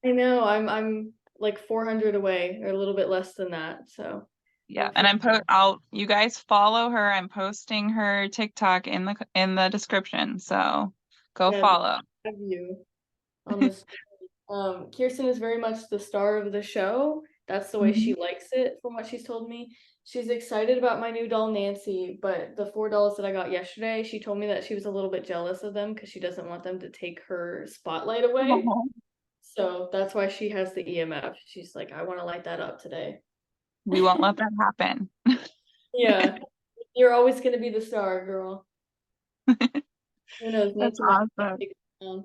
I know, I'm like 400 away or a little bit less than that. So Yeah, and hopefully I'll you guys follow her. I'm posting her TikTok in the description. So go yeah, follow. have you on this. Kirsten is very much the star of the show. That's the way she Mhm. likes it, from what she's told me. She's excited about my new doll, Nancy, but the $4 that I got yesterday, she told me that she was a little bit jealous of them because she doesn't want them to take her spotlight away. Aw. So that's why she has the EMF. She's like, I want to light that up today. We won't let that happen. Yeah, you're always going to be the star, girl. Who knows? That's Nancy might awesome. take it down.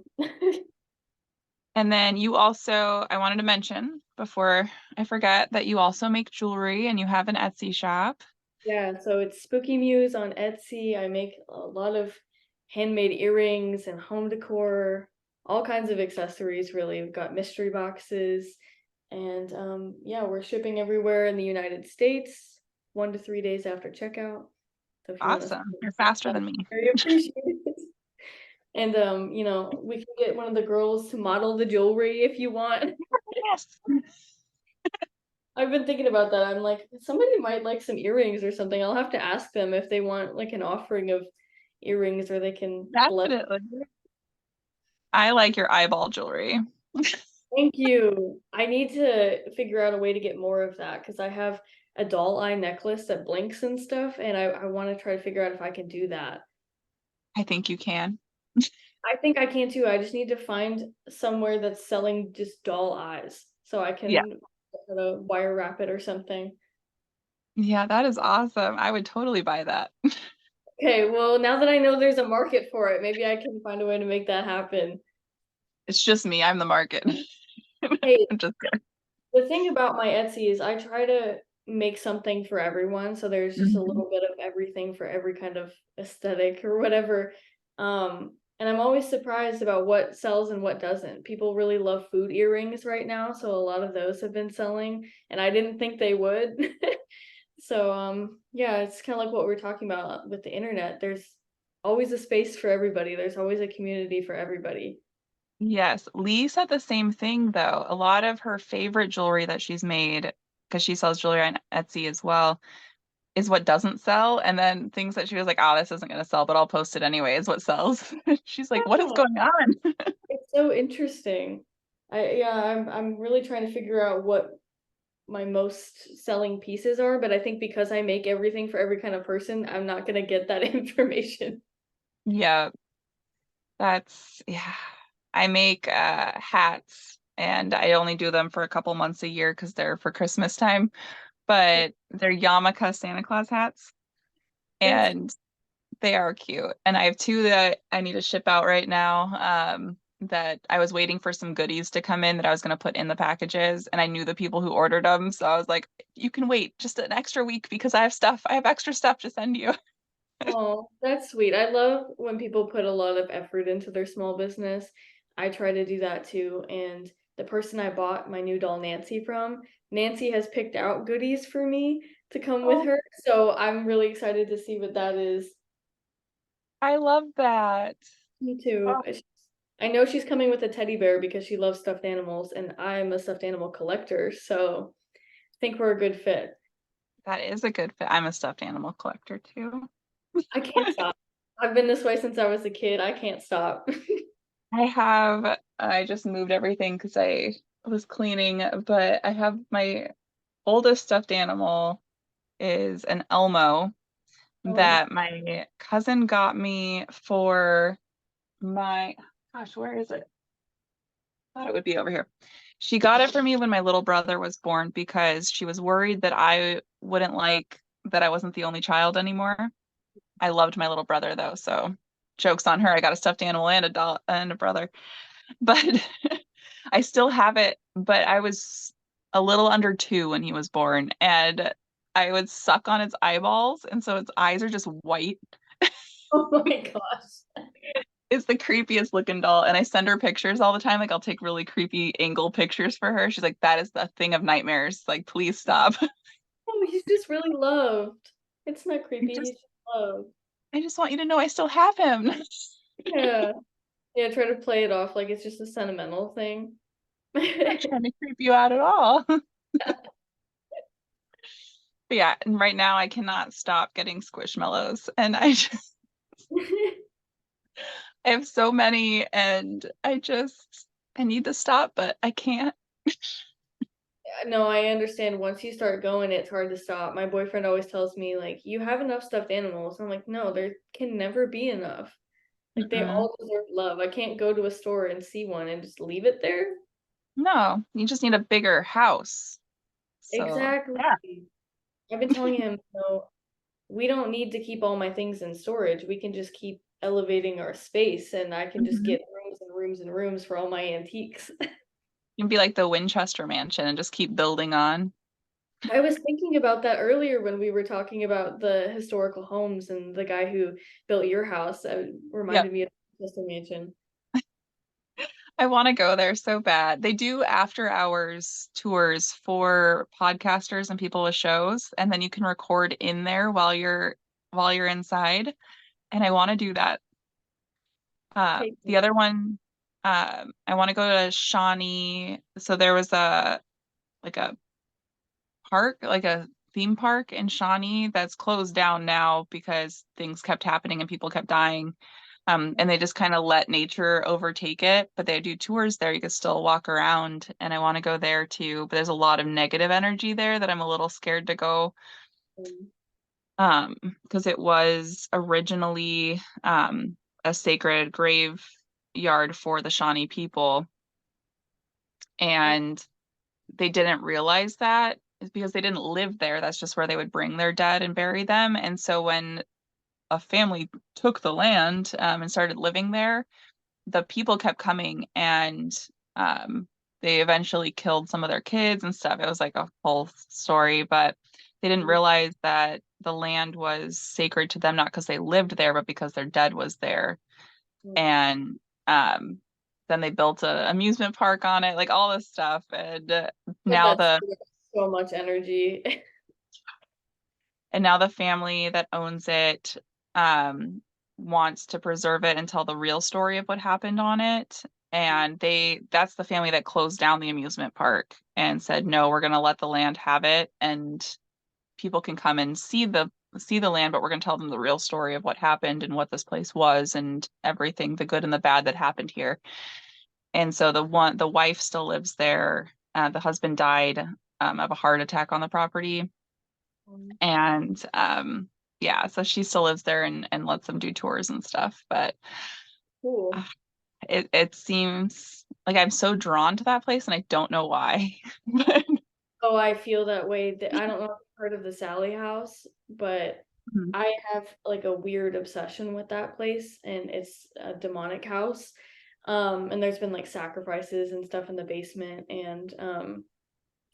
And then you also, I wanted to mention before I forget that you also make jewelry and you have an Etsy shop. Yeah, so it's Spooky Muse on Etsy. I make a lot of handmade earrings and home decor, all kinds of accessories, really. We've got mystery boxes, and yeah, we're shipping everywhere in the United States, 1 to 3 days after checkout. So if you want to, Awesome. You're faster than me. very appreciated. And we can get one of the girls to model the jewelry if you want. Yes. I've been thinking about that. I'm like, somebody might like some earrings or something. I'll have to ask them if they want like an offering of earrings or they can bless. Definitely. I like your eyeball jewelry. Thank you. I need to figure out a way to get more of that because I have a doll eye necklace that blinks and stuff, and I want to try to figure out if I can do that. I think you can. I think I can too. I just need to find somewhere that's selling just doll eyes so I Yeah. can wire wrap it or something. Yeah, that is awesome. I would totally buy that. Okay, well, now that I know there's a market for it, maybe I can find a way to make that happen. It's just me. I'm the market. Hey, I'm just kidding. the thing about my Etsy is I try to make something for everyone, so there's just a Mhm. little bit of everything for every kind of aesthetic or whatever. And I'm always surprised about what sells and what doesn't. People really love food earrings right now, so a lot of those have been selling, and I didn't think they would. So yeah, it's kind of like what we are talking about with the internet. There's always a space for everybody. There's always a community for everybody. Yes, Lee said the same thing though. A lot of her favorite jewelry that she's made, because she sells jewelry on Etsy as well, is what doesn't sell. And then things that she was like, oh, this isn't going to sell, but I'll post it anyway, is what sells. She's like, what is Yeah, going on? it's so interesting. I'm really trying to figure out what my most selling pieces are, but I think because I make everything for every kind of person, I'm not gonna get that information. Yeah, yeah. I make hats and I only do them for a couple months a year because they're for Christmas time, but they're yarmulke Santa Claus hats That's and they are cute. And I have two that I need to ship out right now. That I was waiting for some goodies to come in that I was going to put in the packages, and I knew the people who ordered them, so I was like, "You can wait just an extra week because I have stuff. I have extra stuff to send you." Oh, that's sweet. I love when people put a lot of effort into their small business. I try to do that too. And the person I bought my new doll Nancy from, Nancy has picked out goodies for me to come with Oh, her. So I'm really excited to see what that is. I love that. Me too. Oh, I know she's coming with a teddy bear because she loves stuffed animals, and I'm a stuffed animal collector. So I think we're a good fit. that is a good fit. I'm a stuffed animal collector too. I can't stop. I've been this way since I was a kid. I can't stop. I just moved everything because I was cleaning, but I have my oldest stuffed animal is an Elmo Oh, that my cousin got me for my, gosh, where is it? I thought it would be over here. She got it for me when my little brother was born because she was worried that I wouldn't like that I wasn't the only child anymore. I loved my little brother though, so joke's on her. I got a stuffed animal and a doll and a brother. But I still have it, but I was a little under 2 when he was born, and I would suck on its eyeballs, and so its eyes are just white. oh my gosh. It's the creepiest looking doll, and I send her pictures all the time. Like I'll take really creepy angle pictures for her. She's like, "That is the thing of nightmares. Like, please stop." Oh, he's just really loved. It's not I creepy, just, he's just loved. I just want you to know I still have him. Yeah. Yeah, try to play it off like it's just a sentimental thing. Not trying to creep you out at all. But yeah, and right now I cannot stop getting squishmallows, and I have so many, and I need to stop, but I can't. No, I understand once you start going, it's hard to stop. My boyfriend always tells me, like, you have enough stuffed animals. I'm like, no, there can never be enough. Like, they Mm-mm. all deserve love. I can't go to a store and see one and just leave it there. No, you just need a bigger house. So Exactly. yeah. I've been telling him, no, we don't need to keep all my things in storage. We can just keep elevating our space and I can just Mhm. get rooms and rooms and rooms for all my antiques. You can be like the Winchester Mansion and just keep building on. I was thinking about that earlier when we were talking about the historical homes and the guy who built your house. That Yep. reminded me of Crystal Mansion. I want to go there so bad. They do after hours tours for podcasters and people with shows, and then you can record in there while you're inside. And I want to do that. Take The other me. one, I want to go to Shawnee. So there was a like a park, like a theme park in Shawnee that's closed down now because things kept happening and people kept dying. And they just kind of let nature overtake it, but they do tours there. You can still walk around, and I want to go there too. But there's a lot of negative energy there that I'm a little scared to go. Um, Um, because it was originally a sacred graveyard for the Shawnee people, and they didn't realize that is because they didn't live there. That's just where they would bring their dead and bury them. And so when a family took the land and started living there, the people kept coming and um, they eventually killed some of their kids and stuff. It was like a whole story, but they didn't realize that the land was sacred to them, not because they lived there, but because their dead was there. And um, then they built a amusement park on it, like all this stuff. And but now that's the so much energy. And now the family that owns it um, wants to preserve it and tell the real story of what happened on it. And that's the family that closed down the amusement park and said, no, we're going to let the land have it. And people can come and see the land, but we're going to tell them the real story of what happened and what this place was and everything, the good and the bad that happened here. And so the wife still lives there. The husband died of a heart attack on the property, and yeah, so she still lives there and lets them do tours and stuff. But Cool. uh, it seems like I'm so drawn to that place, and I don't know why. But Oh, I feel that way. I don't know if you've heard of the Sally House, but Mhm. I have like a weird obsession with that place, and it's a demonic house. And there's been like sacrifices and stuff in the basement, and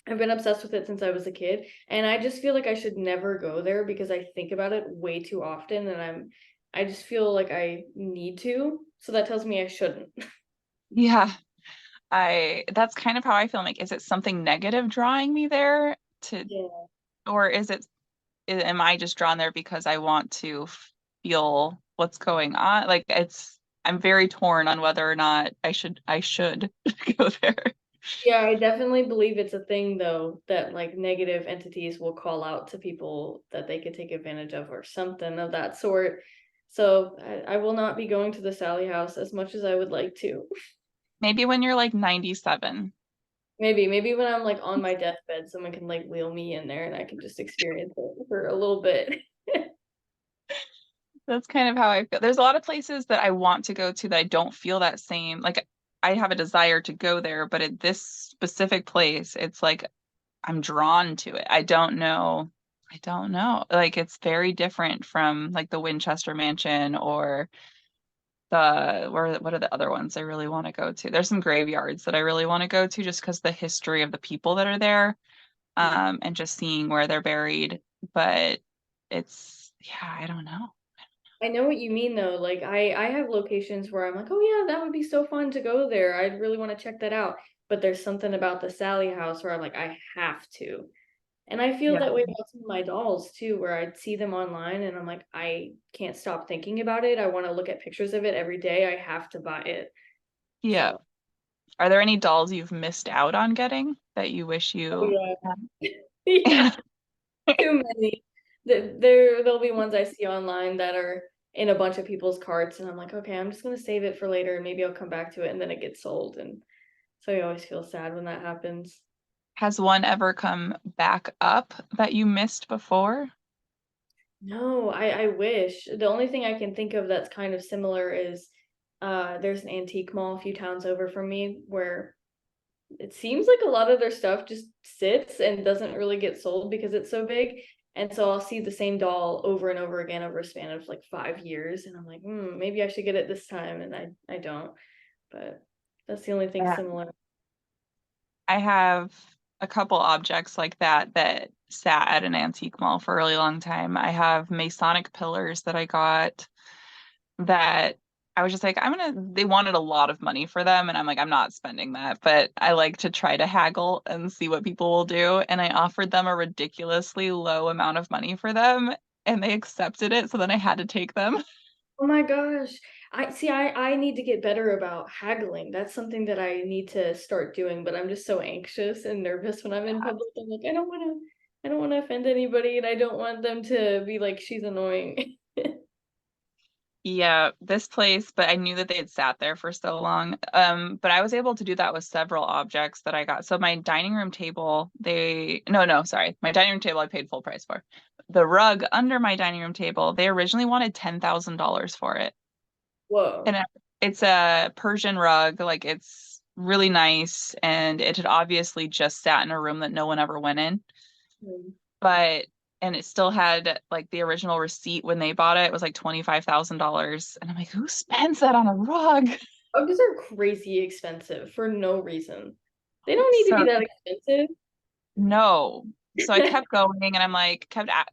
I've been obsessed with it since I was a kid, and I just feel like I should never go there because I think about it way too often, and I just feel like I need to, so that tells me I shouldn't. Yeah, I that's kind of how I feel. Like, is it something negative drawing me there to, Yeah. or am I just drawn there because I want to feel what's going on? Like I'm very torn on whether or not I should go there. Yeah, I definitely believe it's a thing though that like negative entities will call out to people that they could take advantage of or something of that sort. So I will not be going to the Sally house as much as I would like to. Maybe when you're like 97. Maybe when I'm like on my deathbed, someone can like wheel me in there and I can just experience it for a little bit. That's kind of how I feel. There's a lot of places that I want to go to that I don't feel that same. Like I have a desire to go there, but at this specific place, it's like I'm drawn to it. I don't know. I don't know. Like it's very different from like the Winchester Mansion or what are the other ones I really want to go to? There's some graveyards that I really want to go to just because the history of the people that are there, and just seeing where they're buried. But yeah, I don't know. I know what you mean though. Like I have locations where I'm like, "Oh yeah, that would be so fun to go there. I'd really want to check that out." But there's something about the Sally house where I'm like, "I have to." And I feel Yeah. that way about some of my dolls too, where I'd see them online and I'm like, I can't stop thinking about it. I want to look at pictures of it every day. I have to buy it. Yeah. So, Are there any dolls you've missed out on getting that you wish oh you yeah. Yeah, had? too many. There'll be ones I see online that are in a bunch of people's carts, and I'm like, okay, I'm just gonna save it for later, and maybe I'll come back to it, and then it gets sold, and so you always feel sad when that happens. Has one ever come back up that you missed before? No, I wish. The only thing I can think of that's kind of similar is there's an antique mall a few towns over from me where it seems like a lot of their stuff just sits and doesn't really get sold because it's so big. And so I'll see the same doll over and over again over a span of like 5 years, and I'm like, maybe I should get it this time, and I don't. But that's the only thing Yeah. similar. I have a couple objects like that that sat at an antique mall for a really long time. I have Masonic pillars that I got that I was just like, they wanted a lot of money for them. And I'm like, I'm not spending that. But I like to try to haggle and see what people will do. And I offered them a ridiculously low amount of money for them. And they accepted it. So then I had to take them. Oh my gosh. I need to get better about haggling. That's something that I need to start doing, but I'm just so anxious and nervous when I'm in public. I'm like, I don't want to offend anybody and I don't want them to be like she's annoying. Yeah, this place, but I knew that they had sat there for so long. But I was able to do that with several objects that I got. So my dining room table, no, sorry. My dining room table I paid full price for. The rug under my dining room table, they originally wanted $10,000 for it. Whoa. And it's a Persian rug, like it's really nice, and it had obviously just sat in a room that no one ever went in. Hmm. But and it still had like the original receipt when they bought it. It was like $25,000. And I'm like, who spends that on a rug? Rugs are crazy expensive for no reason. They don't need to be So that expensive. no. So I kept going and I'm like,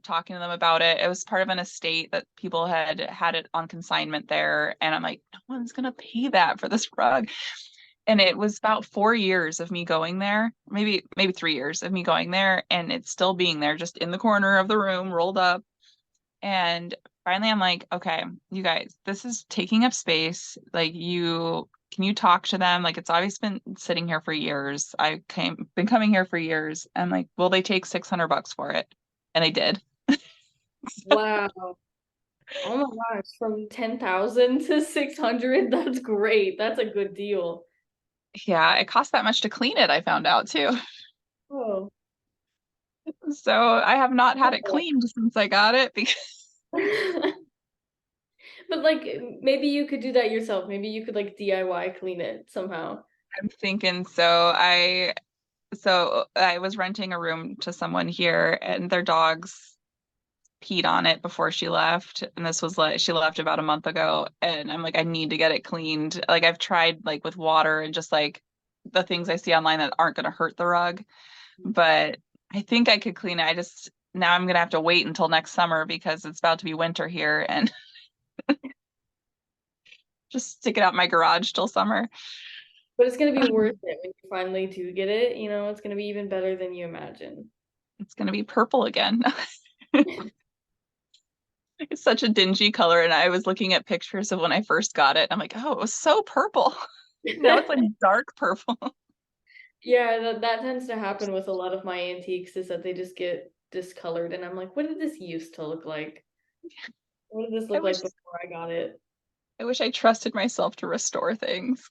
talking to them about it. It was part of an estate that people had it on consignment there. And I'm like, no one's gonna pay that for this rug. And it was about 4 years of me going there, maybe 3 years of me going there, and it's still being there, just in the corner of the room, rolled up. And finally, I'm like, okay, you guys, this is taking up space. Like, can you talk to them? Like, it's always been sitting here for years. Been coming here for years. And like, will they take $600 for it? And they did. Wow. Oh my gosh, from 10,000 to 600, that's great. That's a good deal. Yeah, it cost that much to clean it, I found out too. Oh. So I have not had it cleaned since I got it because But like maybe you could do that yourself. Maybe you could like DIY clean it somehow. I'm thinking so I was renting a room to someone here and their dogs peed on it before she left. And this was like she left about a month ago. And I'm like, I need to get it cleaned. Like I've tried like with water and just like the things I see online that aren't gonna hurt the rug. But I think I could clean it. I just now I'm gonna have to wait until next summer because it's about to be winter here and just stick it out in my garage till summer. But it's gonna be worth it when you finally do get it. You know, it's gonna be even better than you imagine. It's gonna be purple again. It's such a dingy color, and I was looking at pictures of when I first got it. I'm like, oh, it was so purple. Now it's like dark purple. Yeah, that tends to happen with a lot of my antiques is that they just get discolored and I'm like, what did this used to look like? What did this I look wish like before I got it? I wish I trusted myself to restore things.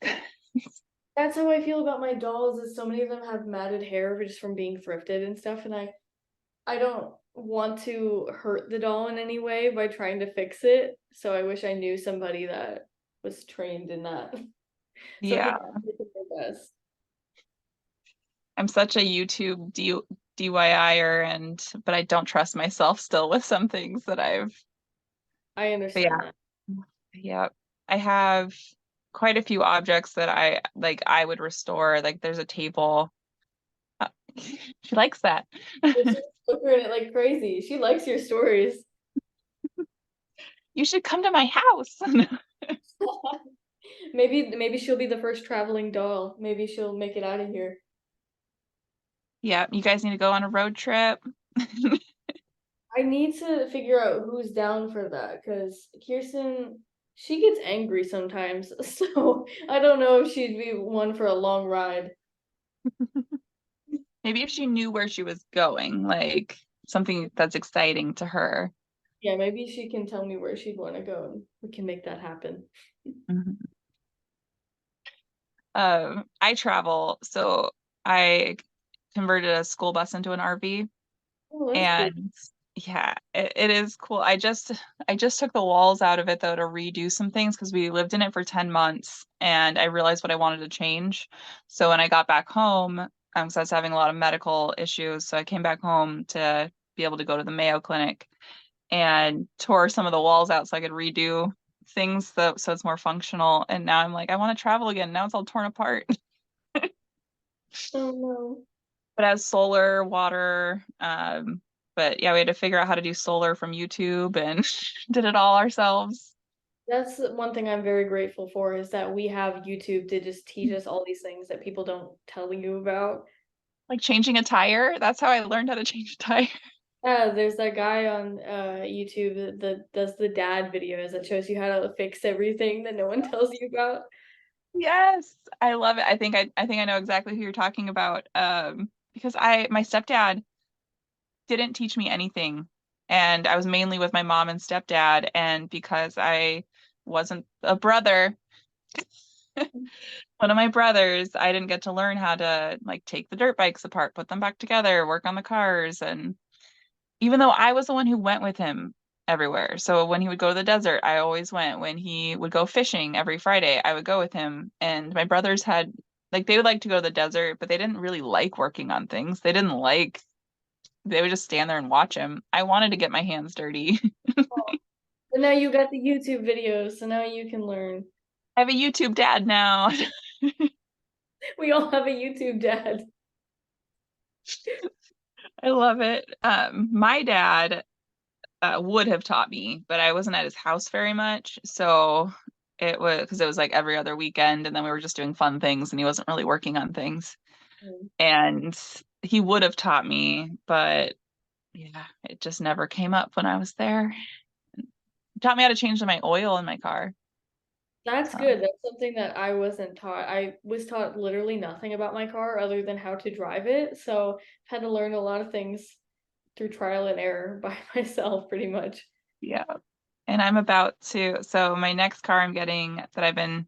That's how I feel about my dolls, is so many of them have matted hair just from being thrifted and stuff, and I don't want to hurt the doll in any way by trying to fix it. So I wish I knew somebody that was trained in that. So I Yeah, think they did their best. I'm such a YouTube DIYer and but I don't trust myself still with some things that I've I but understand yeah, that. yeah. I have quite a few objects that I would restore. Like there's a table. Uh, she likes that. But she's looking at it like crazy. She likes your stories. You should come to my house. Maybe she'll be the first traveling doll. Maybe she'll make it out of here. Yeah, you guys need to go on a road trip. I need to figure out who's down for that because Kirsten, she gets angry sometimes. So I don't know if she'd be one for a long ride. Maybe if she knew where she was going, like something that's exciting to her. Yeah, maybe she can tell me where she'd want to go and we can make that happen. Mhm. I travel, so I converted a school bus into an RV, Oh, that's cool. and yeah, it is cool. I just took the walls out of it though to redo some things because we lived in it for 10 months, and I realized what I wanted to change. So when I got back home, 'cause I was having a lot of medical issues, so I came back home to be able to go to the Mayo Clinic and tore some of the walls out so I could redo things so it's more functional. And now I'm like, I want to travel again. Now it's all torn apart. Oh no. But as solar, water, but yeah, we had to figure out how to do solar from YouTube and did it all ourselves. That's one thing I'm very grateful for is that we have YouTube to just teach us all these things that people don't tell you about. Like changing a tire. That's how I learned how to change a tire. Yeah, there's that guy on YouTube that does the dad videos that shows you how to fix everything that no one tells you about. Yes, I love it. I think I know exactly who you're talking about. Because my stepdad didn't teach me anything. And I was mainly with my mom and stepdad. And because I wasn't a brother, one of my brothers, I didn't get to learn how to like take the dirt bikes apart, put them back together, work on the cars. And even though I was the one who went with him everywhere. So when he would go to the desert, I always went. When he would go fishing every Friday, I would go with him. And my brothers had like they would like to go to the desert, but they didn't really like working on things. They would just stand there and watch him. I wanted to get my hands dirty. Oh. And now you got the YouTube videos, so now you can learn. I have a YouTube dad now. We all have a YouTube dad. I love it. My dad would have taught me, but I wasn't at his house very much. So it was because it was like every other weekend, and then we were just doing fun things, and he wasn't really working on things. Mm. And he would have taught me, but yeah, it just never came up when I was there. He taught me how to change my oil in my car. That's So good. That's something that I wasn't taught. I was taught literally nothing about my car other than how to drive it. So I've had to learn a lot of things through trial and error by myself, pretty much. yeah. And I'm about to, so my next car I'm getting that I've been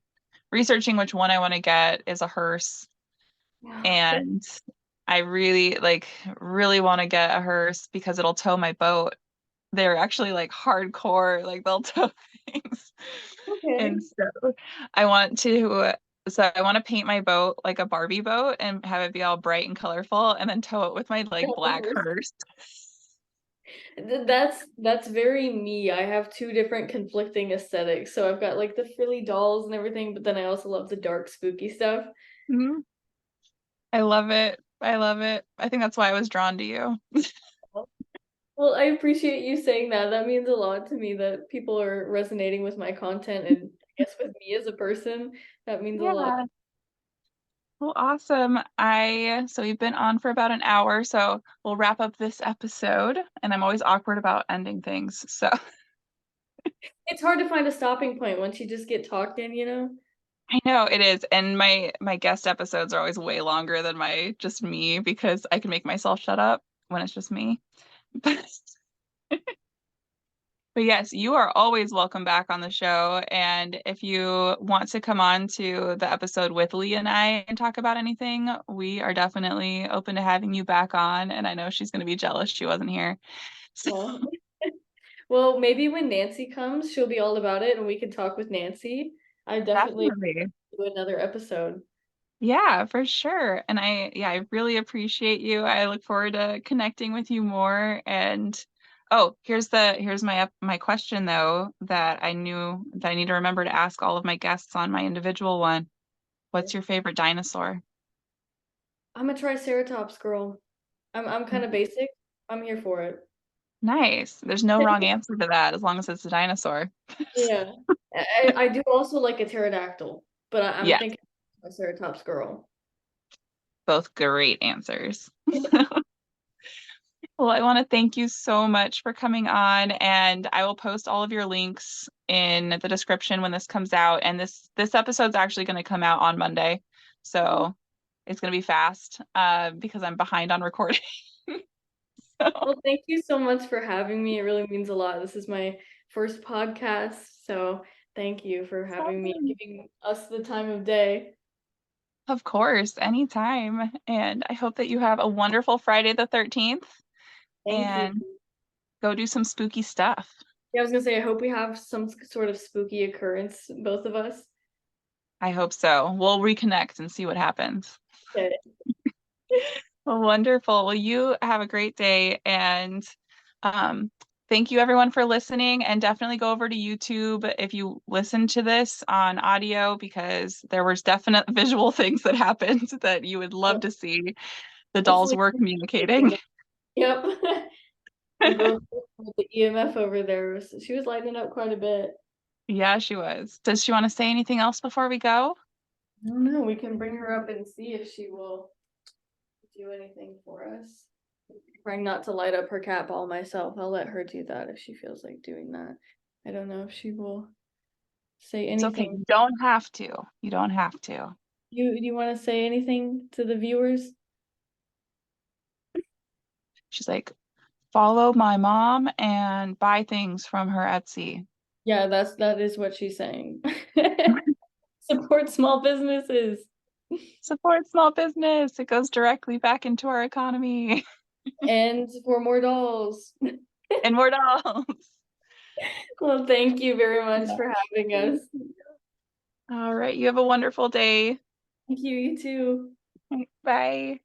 researching which one I want to get is a hearse. And I really want to get a hearse because it'll tow my boat. They're actually like hardcore, like they'll tow things. Okay. And so I want to, so I want to paint my boat like a Barbie boat and have it be all bright and colorful and then tow it with my like black hearse. That's very me. I have two different conflicting aesthetics. So I've got like the frilly dolls and everything, but then I also love the dark, spooky stuff. Mhm. I love it. I love it. I think that's why I was drawn to you. Well, I appreciate you saying that. That means a lot to me that people are resonating with my content and I guess with me as a person. That means a lot. Yeah. Well, awesome. So we've been on for about an hour, so we'll wrap up this episode. And I'm always awkward about ending things. So It's hard to find a stopping point once you just get talking, you know? I know it is. And my guest episodes are always way longer than my just me because I can make myself shut up when it's just me. But yes, you are always welcome back on the show. And if you want to come on to the episode with Lee and I and talk about anything, we are definitely open to having you back on. And I know she's going to be jealous she wasn't here. So Well, well, maybe when Nancy comes, she'll be all about it and we can talk with Nancy. I definitely definitely. do another episode. Yeah, for sure. And I really appreciate you. I look forward to connecting with you more. And oh, here's my question though that I knew that I need to remember to ask all of my guests on my individual one. What's your favorite dinosaur? I'm a Triceratops girl. I'm kind of basic. I'm here for it. Nice. There's no wrong answer to that as long as it's a dinosaur. Yeah. I do also like a pterodactyl, but I'm Yes, thinking Triceratops girl. both great answers. Well, I want to thank you so much for coming on, and I will post all of your links in the description when this comes out. And this episode's actually going to come out on Monday, so it's going to be fast because I'm behind on recording. So Well, thank you so much for having me. It really means a lot. This is my first podcast, so thank you for having me, awesome. giving us the time of day. Of course, anytime. And I hope that you have a wonderful Friday the 13th Thank you. and go do some spooky stuff. Yeah, I was gonna say, I hope we have some sort of spooky occurrence, both of us. I hope so. We'll reconnect and see what happens. Okay. Well, wonderful. Well, you have a great day. And um, thank you, everyone, for listening. And definitely go over to YouTube if you listen to this on audio, because there was definite visual things that happened that you would love to see. The dolls Hopefully, were communicating. yep. The girl with the EMF over there, she was lighting up quite a bit. Yeah, she was. Does she want to say anything else before we go? I don't know. We can bring her up and see if she will do anything for us. Trying not to light up her cat ball myself. I'll let her do that if she feels like doing that. I don't know if she will say It's okay. anything. You don't have to. You don't have to. You want to say anything to the viewers? She's like, follow my mom and buy things from her Etsy. Yeah, that is what she's saying. Support small businesses Support small business. It goes directly back into our economy. and for more dolls. And more dolls. Well, thank you very much Yeah. for having us. All right. You have a wonderful day. Thank you, you too. Bye.